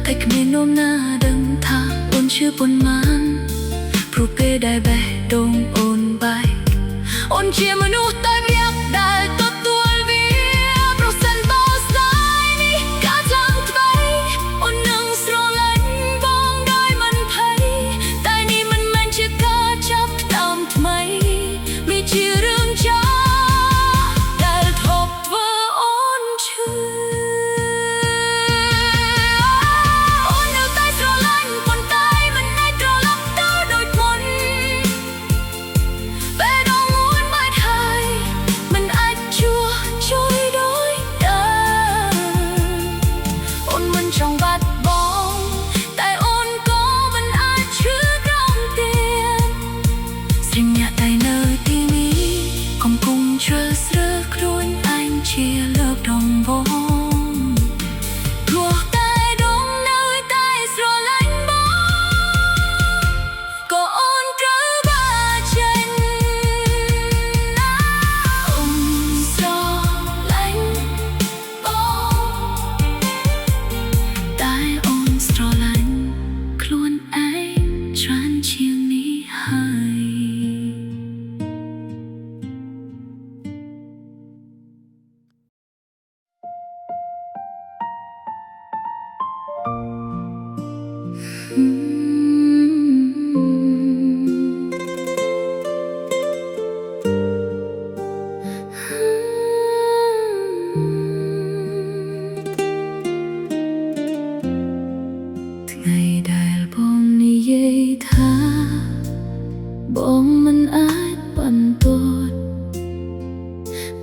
តែគ្មាននំណាដឹងថាអូនឈឺប៉ុន្មានព្រោះពេលដែលបេះដូងអូនបែកអូនជាមនុស្សតែម្នាក់ដែលទទួលវាប្រសិនបើស្នេហ៍នេះកើតឡើងថ្មីអូននឹងស្រឡាញ់បងដោយមិនភ័យតែនេះមិនមែនជាការចាប់ផ្ដើមថ្មីវាជារឿងចាស់ដែលធ្លាប់ធ្វើអូនឈឺអូននៅតែស្រឡាញ់ប៉ុន្តែមិនអាចត្រឡប់ទៅដូចមុនពេលដងមួនបែកហើយមិនអាចជួយដូចដើមអូនមិនចង់បាត់បង់តែអូនក៏មិនអាចឈឺក្រោមទៀតសញ្ញាតែនៅទីនេះកំពុងជ្រើសរើសខ្លួនឯងជាលើកដំបូងព្រោះតែដងនៅតែស្រឡាញ់បងក៏អូនត្រូវបាចេញអូនស្រឡាញ់បងតែអូនស្រឡាញ់ខ្លួនឯងច្រើនជាងនេះហើយថ្ងៃដែលបងនិយាយថាបងមិនអាចបន្ទាត់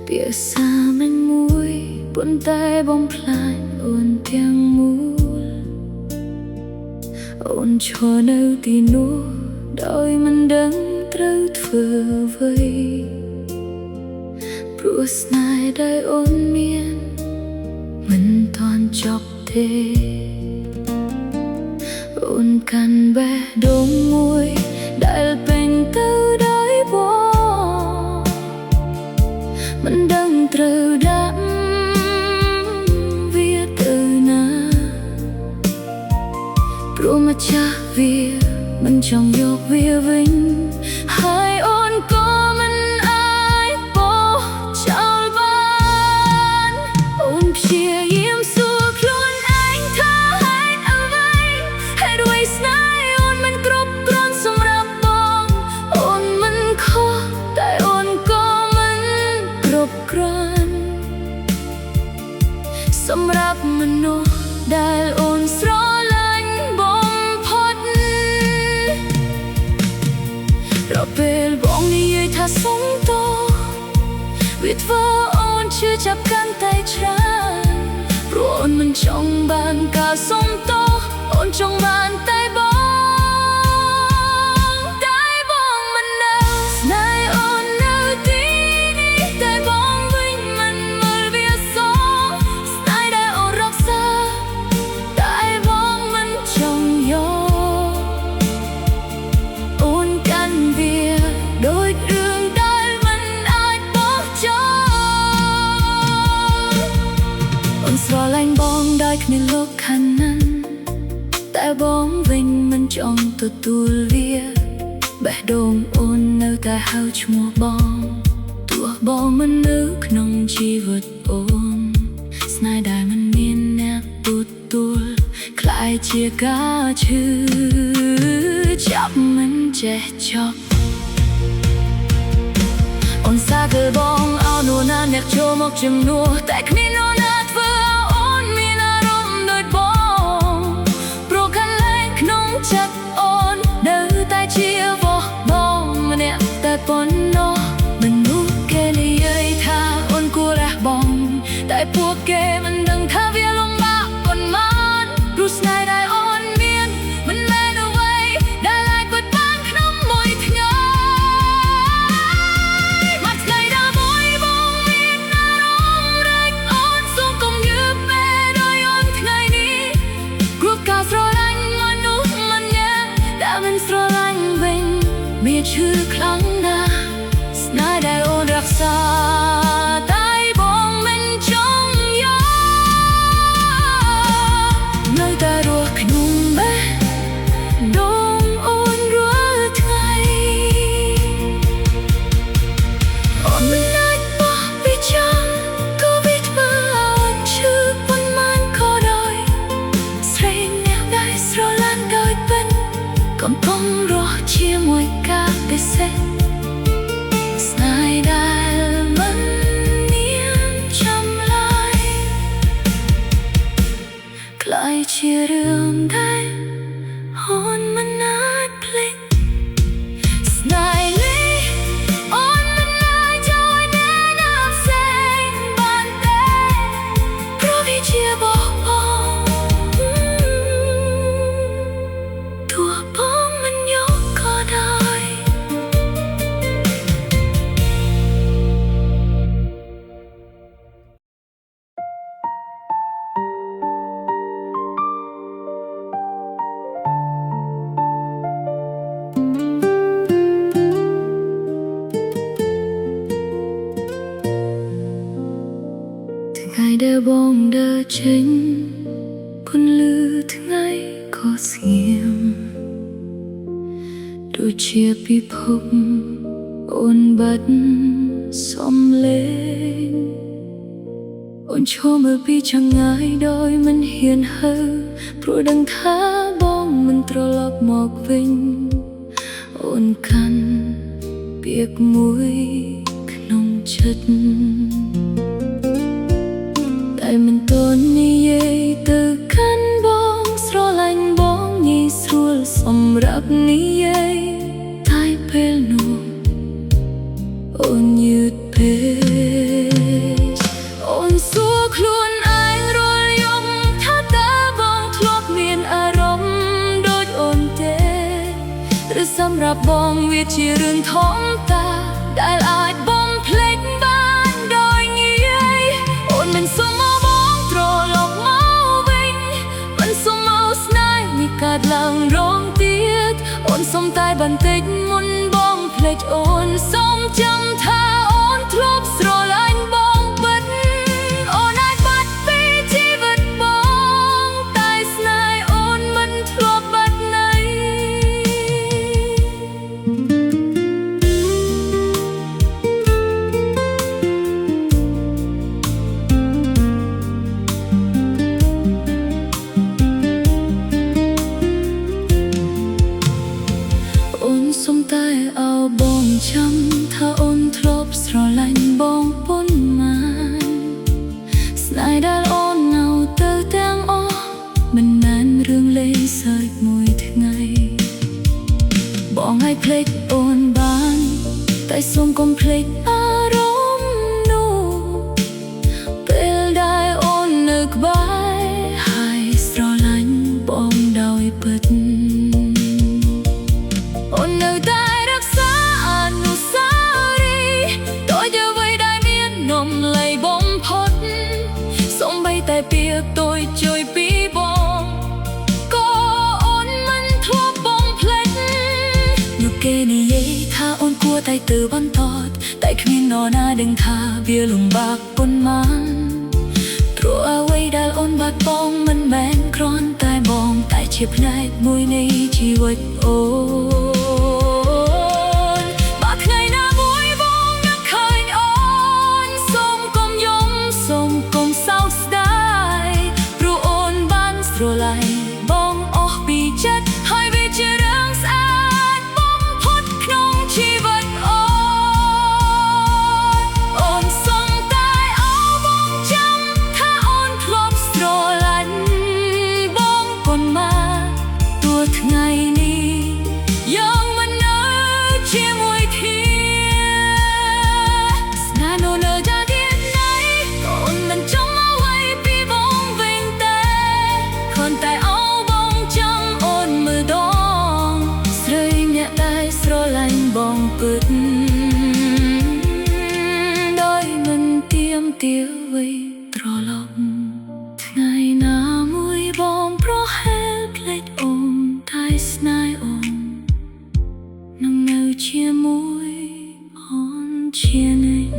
ពាក្យសាមិនមួយប៉ុន្តែបងផ្លាញអូនទាំងមូលអូនឈរនៅទីនោះដោយមិនដឹងត្រូវធ្វើអ្វីព្រោះស្នេហ៍ដែលអូនមានមិនទាន់ចប់ទេអូនកាន់បេះដូងមួយដែលពេញទៅដោយបងមិនដឹងត្រូវដាក់វាទៅណាព្រោះម្ចាស់វាមិនចង់យកវាវិញហើយអូនក៏មិនអាចបោះ กรันสำหรับมนุษย์ได้โอนสรลันบ่มพดเราเป็นบ้องในยืดท่าสงโตวิดว่าโอนชื่อจับกันไต่ชราโปรดมันจงบานกาสมโตโอนจงบานไต่บ้องมันเนาสนายโอนเนาดีนี่ไต่บ้องวิ่งมันมือเบียสองสนายได้โอนรักษาไต่บ้องมันจงโยโอนกันเบียโดยเรื่องได้มันอาจบอกจอโอนสลายบ้องได้ในโลกคันนั้นแต่บ้องวิ่งมันจองตัวเลียแบะดงโอนเนื้อแต่เฮาชัวบ้องตัวบ้องมันนึกนองชีวิตโอนสนายได้มันเนียนแนบตัวคล้ายเชียกาชื่อจับมันเจ็บชอบโอนซาเกอบ้องเอาโนนาเน็กโจมกจิมนัวแต่คณิโนนาเพื่อโอนมีอารมณ์โดยบ้องโปรกันแรงขนมจัดโอนเดินแต่เชียร์บ้องมันเนี่ยแต่ปนโนมันนุกเกลียยท่าโอนกูแรกบ้องแต่พวกเกมันดังท่าเวียลงบ้าปนมันรู้สนายได้โอนเมียนมันแม่นเอาไว้ได้ลายกดบ้านขนมมวยทั้งไงมาสนายได้มวยบ้องเมียนอารมณ์แรกโอนส่งกงยืบแม่โดยโอนทั้งไงนี้กรุ๊ปกาสโรลันมนุษย์มันเนี่ยแต่มันสโรลันเป็นมีชื่อครั้งหน้าสนายได้โอนรักษาไต่บ้องมันจงยอในแต่รัวขนุ่มแม่ดงโอนรัวไทยโอนมันนัดบ่วิจังก็วิดมาอ่านชื่อบนมันก็ได้สเรนแนวได้สโรลันโดยเป็นก็ต้องรอเชียร์มวยกาเปเซสนายได้มันเนียนจำลายคล้ายเชียร์เรื่องได้โอนมันนัดเพลงสนายลีโอนมันนัดจอยแน่นับเส้นบานเต้เพราะพี่เชียร์บอกตัวบ้องมันยกก็ได้ Ngày bóng đờ trên con lư thứ ngày có xiêm đôi chia bi phồng ôn bắt xóm lên ôn cho mơ bi chẳng ai đôi mình hiền hơ rồi đằng thá bóng mình trò lọc mọc vinh ôn khăn biếc mũi nông chất tại mình tôn ni ye từ khăn bóng sro lạnh bóng ni srul som rap ni ye tai pel nu ôn nhut pe ôn suộc luôn anh rồi yom tha ta bóng thuốc miền arom đôi ôn tê từ sam rap bóng viết chia rừng thóm ta đại lại bóng plek ban đôi nghĩa ôn mình sumกาดหลังร้องเตียดโอนสมตายบันเต็กมุนบ้องเพลดโอนสมจำท่าโอนทลบสโรลายบ้องบัดโอนายบัดปีชีวิตบ้องตายสนายโอนมันทลบบัดไหนสมตายเอาบ้องช้ำ เปียกtôiជួយពីបងក៏អូនមិនធ្លាប់បងភ្លេចនៅគេនិយាយថាអូនគួរតែទៅបន្តតែគ្មាននរណាដឹងថាវាលំបាកប៉ុន្មានព្រោះអ្វីដែលអូនបាត់បង់មិនមែនគ្រាន់តែបងតែជាផ្នែកមួយនៃជីវិតអូនបើថ្ងៃណាមួយបងនឹកឃើញអូនសូមកុំយំសូមកុំសោកស្ដាយព្រោះអូនបានស្រឡាញ់បងអស់ពីចិត្តហើយវាជារឿងស្អាតបំផុតក្នុងជីវិតអូនអូនសុំតែអោបងចាំថាអូនធ្លាប់ស្រឡាញ់បងប៉ុន្មានទោះថ្ងៃនេះยังមិននៅជាមួយគ្នាស្នេហ៍នៅលើចាទៀតណៃក៏អូនមិនចង់អ្វីពីបងវិញទេគ្រាន់តែអោបងចាំអូនមើលដងស្រីអ្នកដែលស្រឡាញ់បងពិតដោយមិនទៀមទាវីត្រឡប់ថ្ងៃណាមួយបងប្រហែលភ្លេចអូនតែស្នេហ៍អូននឹងនៅជាមួយអូនជានិច្ច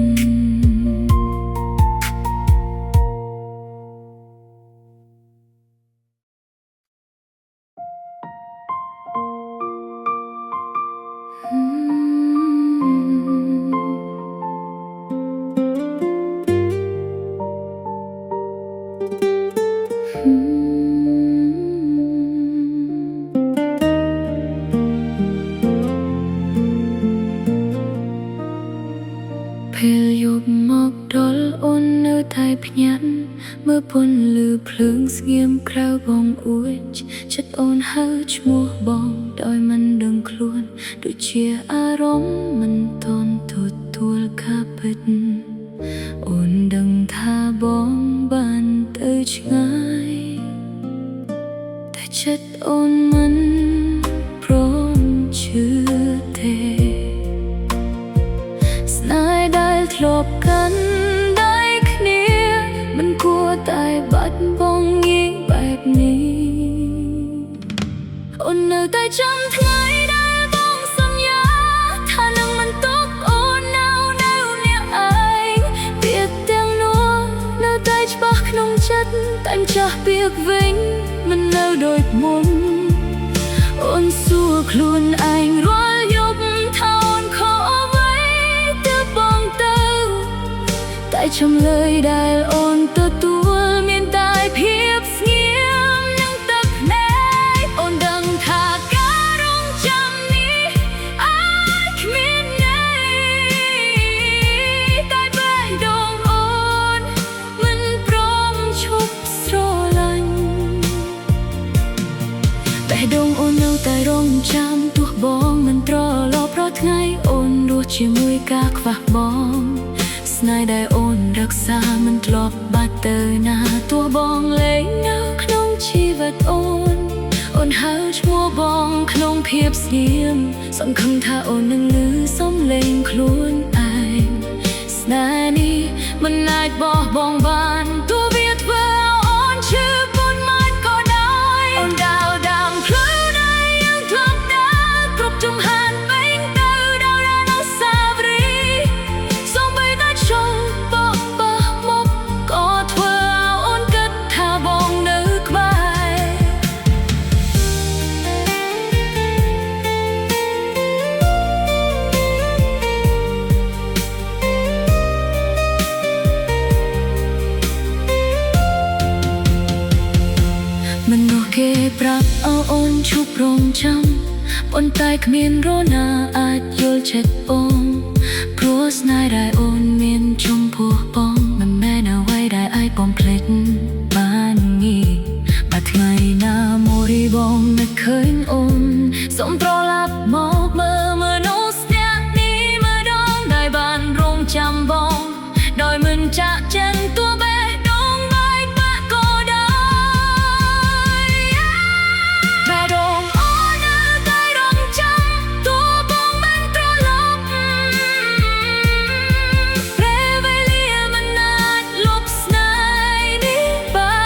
ពេលយប់មកដល់អូននៅតែភ្ញាក់មើលពន្លឺភ្លើងស្ងៀមក្រៅបងអួចចិត្តអូនហៅឈ្មោះបងដោយមិនដឹងខ្លួនដូចជាអារម្មណ៍មិនតន់ទទួលការពិតអូនដឹងថាបងបានទៅឆ្ងាយតែចិត្តអូនមិនព្រមជឿទេស្នេហ៍ដែលធ្លាប់កាន់ដៃគ្នាមិនគួរតែបាត់បង់ងាយបែបនេះអូននៅតែចាំថ្ងៃដែលបងសន្យាថានឹងមិនទុកអូននៅអ្នកឯងពាក្យទាំងនោះនៅតែច្បាស់ក្នុងចិត្តតែចាស់ពាក្យវិញមិននៅដូចមុនអូនសួរខ្លួនឯងរាល់យប់ថាអូនខកអ្វីទើបបងទៅតែចម្លើយដែលអូនទទួលមានតែភាពស្ងៀមនិងទឹកភ្នែកអូនដឹងថាការរងចាំនេះអាចគ្មានន័យតែបេះដូងអូនមិនព្រមឈប់ស្រឡាញ់បេះដូងអូននៅតែរងចាំទោះបងមិនត្រឡប់រាល់ថ្ងៃអូនរស់ជាមួយការខ្វះបងស្នេហ៍ដែលអូនរក្សាមិនធ្លាប់បាត់ទៅណាទោះបងលែងនៅក្នុងជីវិតអូនហៅឈ្មោះបងក្នុងភាពស្ងៀមសង្ឃឹមថាអូននឹងឮសំឡេងខ្លួនឯងស្នេហ៍នេះមិនអាចបោះបង់បានទោះវាធ្វើឲ្យអូនឈឺប៉ុន្មានក៏ដោយអូនដើរតាមផ្លូវដែលយើងធ្លាប់ដើរគ្រប់ជំហានពេញទៅដល់អនុស្សាវរីយ៍សូម្បីតែឈប់បោះមកក៏ធ្វើឲ្យអូនគិតថាបងនៅក្បែរមនុស្សគេប្រាប់ឲ្យអូនឈប់រងចាំប៉ុន្តែគ្មាននរណាអាចយល់ចិត្តអូនព្រោះស្នេហ៍ដែលអូនមានចំពោះបងមិនមែនអ្វីដែលអាចបំភ្លេចបានងាយបើថ្ងៃណាមួយបងនឹកឃើញអូនសូមត្រឡប់មកមើលមនុស្សអ្នកនេះម្ដងដែលបានរងចាំបងដោយមិនចាក់ចិនទោះបេះដូងបែកបាក់ក៏ដោយបេះដូងអូននៅតែរងចាំទោះបងមិនត្រឡប់ពេលវេលាមិនអាចលុបស្នេហ៍នេះបាន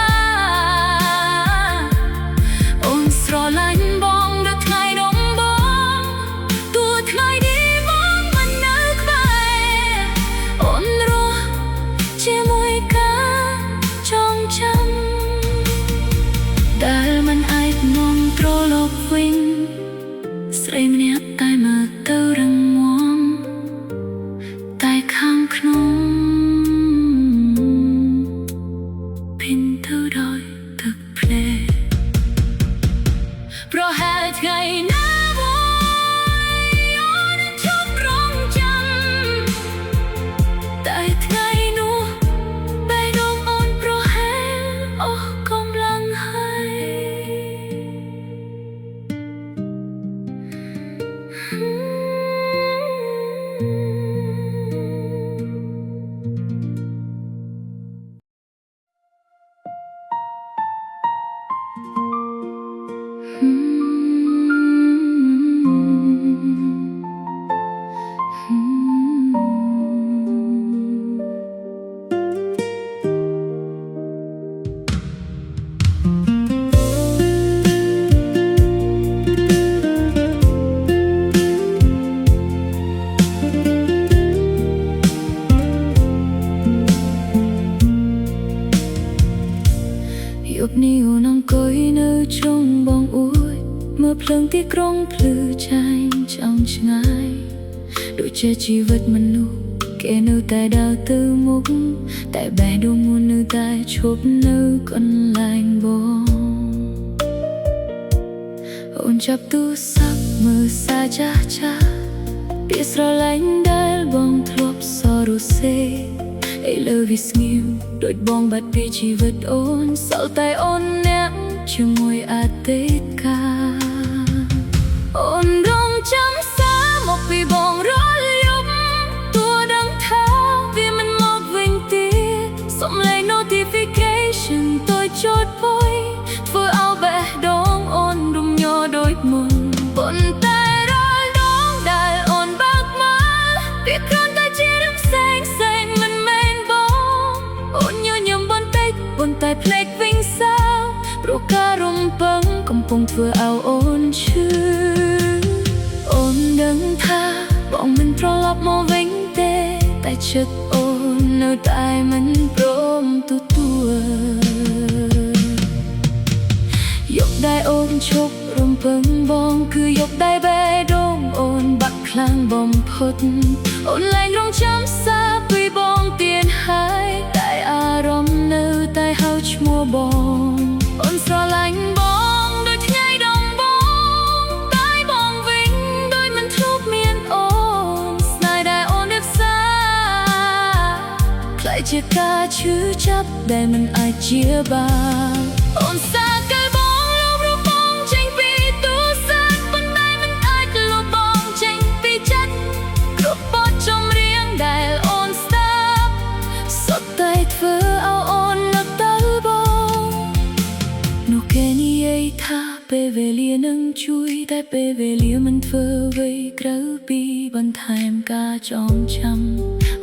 ប់នេះអូនអង្គុយនៅជ្រុងបងអួយមើលភ្លើងទីក្រុងភ្លឺចែងចំឆ្ងាយដូចជាជីវិតមនុស្សគេនៅតែដើរទៅមុខតែបេះដូងមុននៅតែឈប់នៅកន្លែងបងអូនចាប់ទូរស័ព្ទមើលសារចាស់ចាស់ពាក្យស្រឡាញ់ដែលបងធ្លាប់សរសេរឥឡូវវាស្ងៀមដូចបងបាត់ពីជីវិតអូនសល់តែអូនអ្នកជាមួយអតីតកាលអូនរងចាំសារមកពីបងរាល់យប់ទោះដឹងថាវាមិនមកវិញទៀតសំឡេង notification តូចចោតបុយធ្វើឲ្យបេះដូងអូនរំញ័រដូចមុនប៉ុន្តែរាល់ដងដែលអូនបើកមើលវាគ្រាន់តែជារឿងផ្សេងមិនមែនបងអូនញញឹមបន្តិចប៉ុន្តែភ្លេចវិញសោព្រោះការរំពឹងកំពុងធ្វើឲ្យអូនឈឺអូនដឹងថាបងមិនត្រឡប់មកវិញទេតែចិត្តអូននៅតែមិនព្រមទទួលយកដែលអូនឈប់រំពឹងបងគឺយកដែលបេះដូងអូនបាក់ខ្លាំងបំផុតអូនលែងរងចាំសារពីបងទៀនហើយតែអារម្មណ៍នៅតែហៅឈ្មោះបងអូនស្រឡាញ់បងដូចថ្ងៃដំបូងតែបងវិញដូចមិនធ្លាប់មានអូនស្នេហ៍ដែលអូនរៀបសារខ្លាចជាការឈឺចាប់ដែលមិនអាចជាបានអូនសាកាលបងលុបរូបបងចេញពីទូរស័ព្ទប៉ុន្តែមិនអាចលុបបងចេញពីចិត្តគ្រប់បទចម្រៀងដែលអូនស្ដាប់សុទ្ធតែធ្វើឲ្យអូននឹកដល់បងនោះគេនិយាយថាពេលវេលានឹងជួយតែពេលវេលាមិនធ្វើអ្វីក្រៅពីបន្ថែមការចងចាំ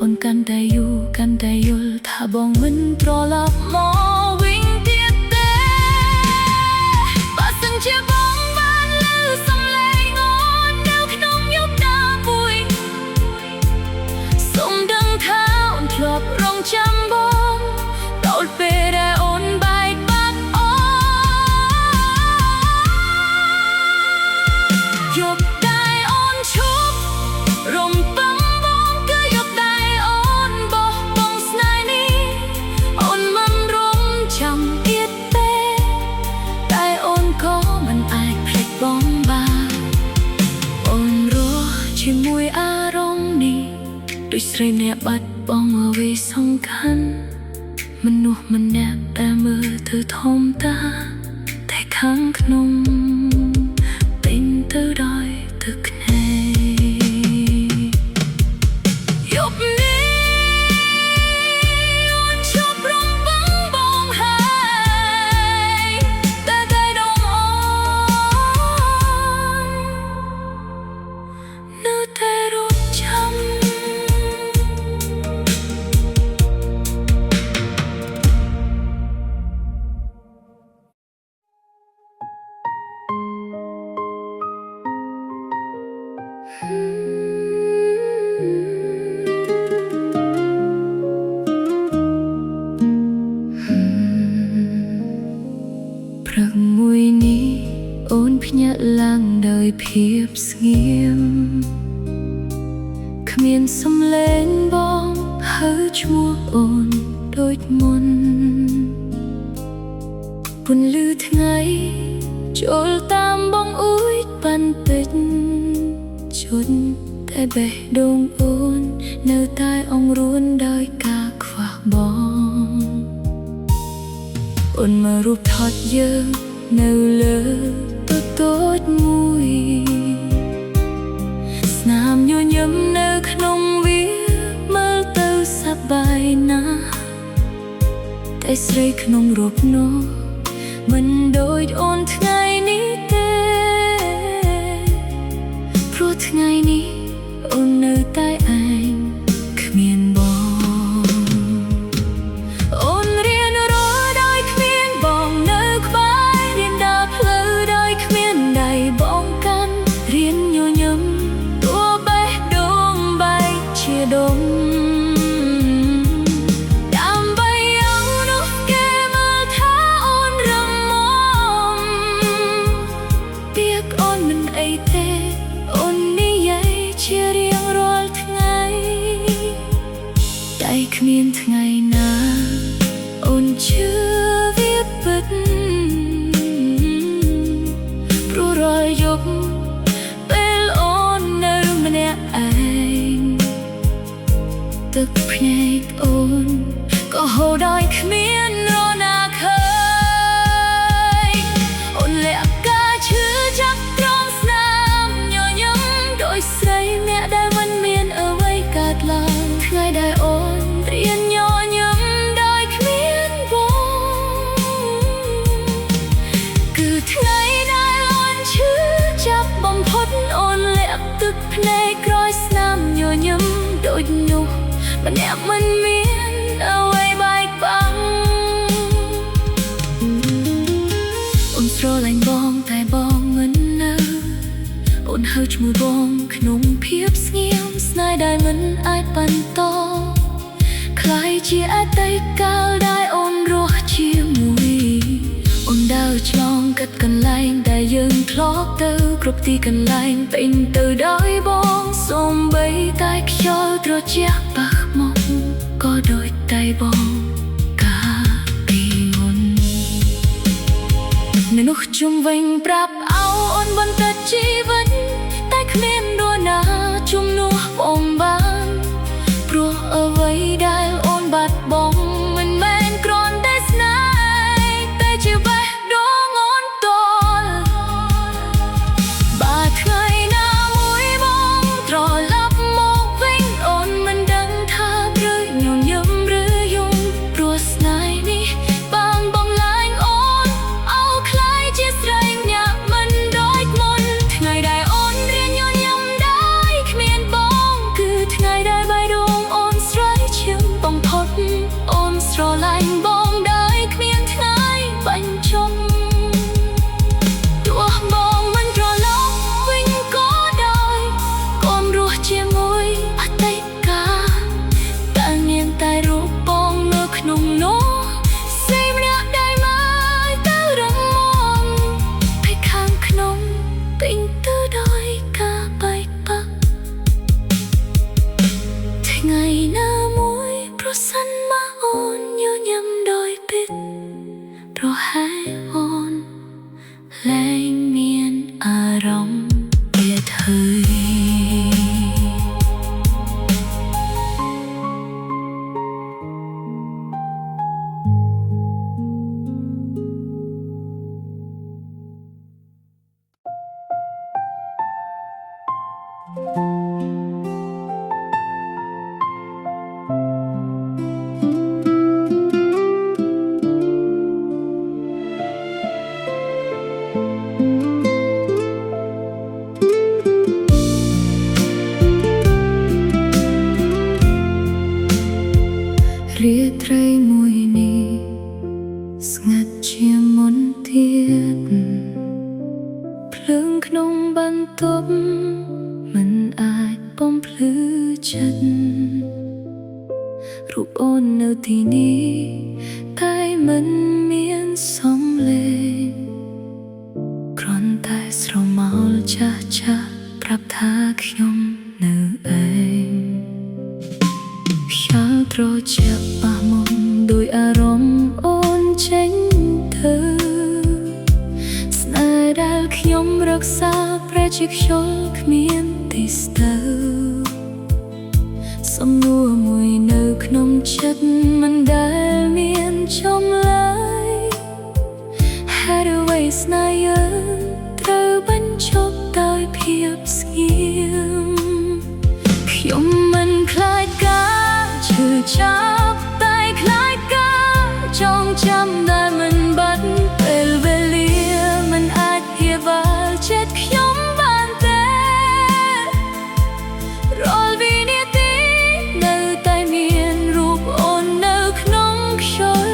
អូនកាន់តែយូរកាន់តែយល់ថាបងមិនត្រឡប់មកវិញទៀតទេបើសិនជាបងបានឮសំឡេងអូននៅក្នុងយប់ណាមួយសូមដឹងថាអូនធ្លាប់រងចាំបងដល់ពេលដែលអូនបែកបាត់អូនយកដែលអូនឈប់រំពឹងបងគឺយកដែលអូនបោះបង់ស្នេហ៍នេះអូនមិនរងចាំទៀតទេតែអូនក៏មិនអាចភ្លេចបងបានអូនរស់ជាមួយអារម្មណ៍នេះដូចស្រីអ្នកបាត់បង់អ្វីសំខាន់មនុស្សម្នាក់ដែលមើលទៅធម្មតាតែខាងក្នុងពេញទៅដោយទឹកភ្នែកយប់នេះអូនឈប់រំពឹងបងហើយតែដងអូននៅតែរងចាំ ព្រឹកមួយនេះអូនភ្ញាក់ឡើងដោយភាពស្ងៀមគ្មានសំឡេងបងហៅឈ្មោះអូនដូចមុនពន្លឺថ្ងៃចូលតាមបងអ៊ូចបន្តិចជន់តែបេះដូងអូននៅតែអង្រួនដោយការខ្វះបងអូនមើលរូបថតយើងនៅលើទូតូចមួយស្នាមញញឹមនៅក្នុងវាមើលទៅសប្បាយណាស់តែស្រីក្នុងរូបនោះមិនដូចអូនថ្ងៃនេះទេព្រោះថ្ងៃនេះអូននៅតែឯងគ្មានបងអូនរៀនរស់ដោយគ្មានបងនៅក្បែររៀនដើរផ្លូវដោយគ្មានដៃបងកាន់រៀនញញឹមតួបេះដូងបែកជាដុំដើម្បីឲ្យនោះគេមើលថាអូនរ เชื่อวิบปิดเพราะรอยยกเป็นอ่อนในมันเองตึกเพลงอ่อนก็โหดอยขมิ้นรอนาเคยอ่อนและกาชื่อจักตรองสนามย่อยย้ำโดยใส่แม่ได้วันเมียนเอาไว้กาดลาเพื่อได้อ่อนเรียนย่อยย้ำโดยขมิ้นบงคือไงได้อ่อนชื่อจับบอมพดอ่อนและตึกเพลงกรอยสนามย่อยย้ำโดยยุมันแอบมันเมียนเอาไว้ใบบังอุ่นสโตรแรงบองแต่บองเหมือนเดิมอุ่นเฮจมือบองขนมเพียบเงียบสนายได้เหมือนไอปันโตใครเชียร์แต่ก้าวได้อุ่นรัวเชียร์มุยอุ่นดาวฉลองกัดกันไล่ได้ยังคลอกเตอกรบตีกันไล่เป็นเตอได้บองส่งใบใต้เขียวตรวจเจียปากมองก็โดยใจบองกาปีวนในนุกจุ่มวิ่งปรับเอาอ่อนบนตัดชีวิตใต้ขมิ้นดัวนาจุ่มนัวบองบานปลัวเอาไว้ได้อ่อนบัดบองมันแมนกรอนได้สนายแต่จะไปดวงอ่อนตอลบาดเคยหน้ามุยบองตรอลับโมกวิ่งอ่อนมันดังท่าหรือหยุ่งยำหรือยุ่งปลัวสนายนี่บางบองลายอ่อนเอาคล้ายเจสไรหยาบมันร้อยมนไงได้อ่อนเรียนย้อนยำได้ขมิ้นบองคือไงได้ใบดวงอ่อนสไรเชื่อมบองพดอ่อนสโตรไลน์บองได้ขมิ้นไงบันจงตัวบองมันรอลอกวิ่งก็ได้ก้มรัวเจียมวยพัดไตกาต่างเนียนตายรูปบองเลือกนุ่มโน้เสียมเรียกได้มาเต้าดังมองไปข้างขนมปิงเต้าดอยกาไปปักที่ไงหน้ามวยเพราะสันมาอ่อนย้อนยำโดยปิดเพราะให้อ่อนแรงเมียนอารมณ์เบียดเฮยเรียไตรมวยนี้สงัดเชียมนเทียดเพลิงขนมบันทบมันอาจป้อมพลือจัดรูปอ่อนในที่นี้ใต้มันเมียนสมเลกรอนใต้สระเมาช้าปรับทาขยมเนื้อเองอยากรอเจ็บปามนโดยอารมณ์อ่อนเช่นเธอสนายได้ขยมรักษาประจิกชลขมิ้นติสเตอสมนัวมวยเนื้อขนมชัดมันได้เมียนชมเลยให้ได้ไว้สนายเธอบรรจบโดยเพียบเสียงขยมมันคล้ายกาชื่อจับใต้คล้ายกาจองจำได้มันบัดเป็นเวลีมันอาจเหี่ยวเจ็ดขยมบานแต่รอลวีเนียตีเนื้อใต้เมียนรูปอ่อนเนื้อขนมชล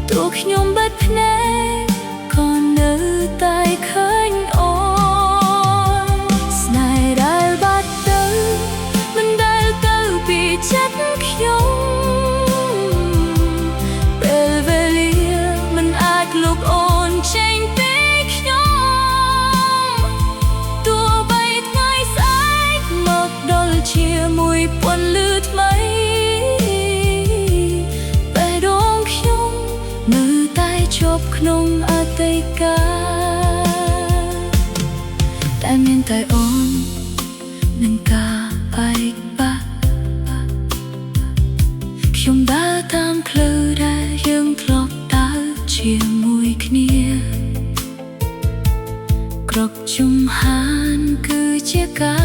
ตัวขยมบัดพเนก่อนเนื้อใต้เคยอ่อนสนายได้บัดเตอมันได้เตอปีจัดขยมเป็นเวลีมันอาจลุกอ่อนเช่นปีขยมตัวใบไงสายหมอกดอลเชียมวยปวนลืดไหมไปดงข តីកាតែមានតែអូននឹងការបែកបាក់ខ្ញុំដើរតាមផ្លូវដែលយើងធ្លាប់ដើរជាមួយគ្នាគ្រប់ជំហានគឺជាការ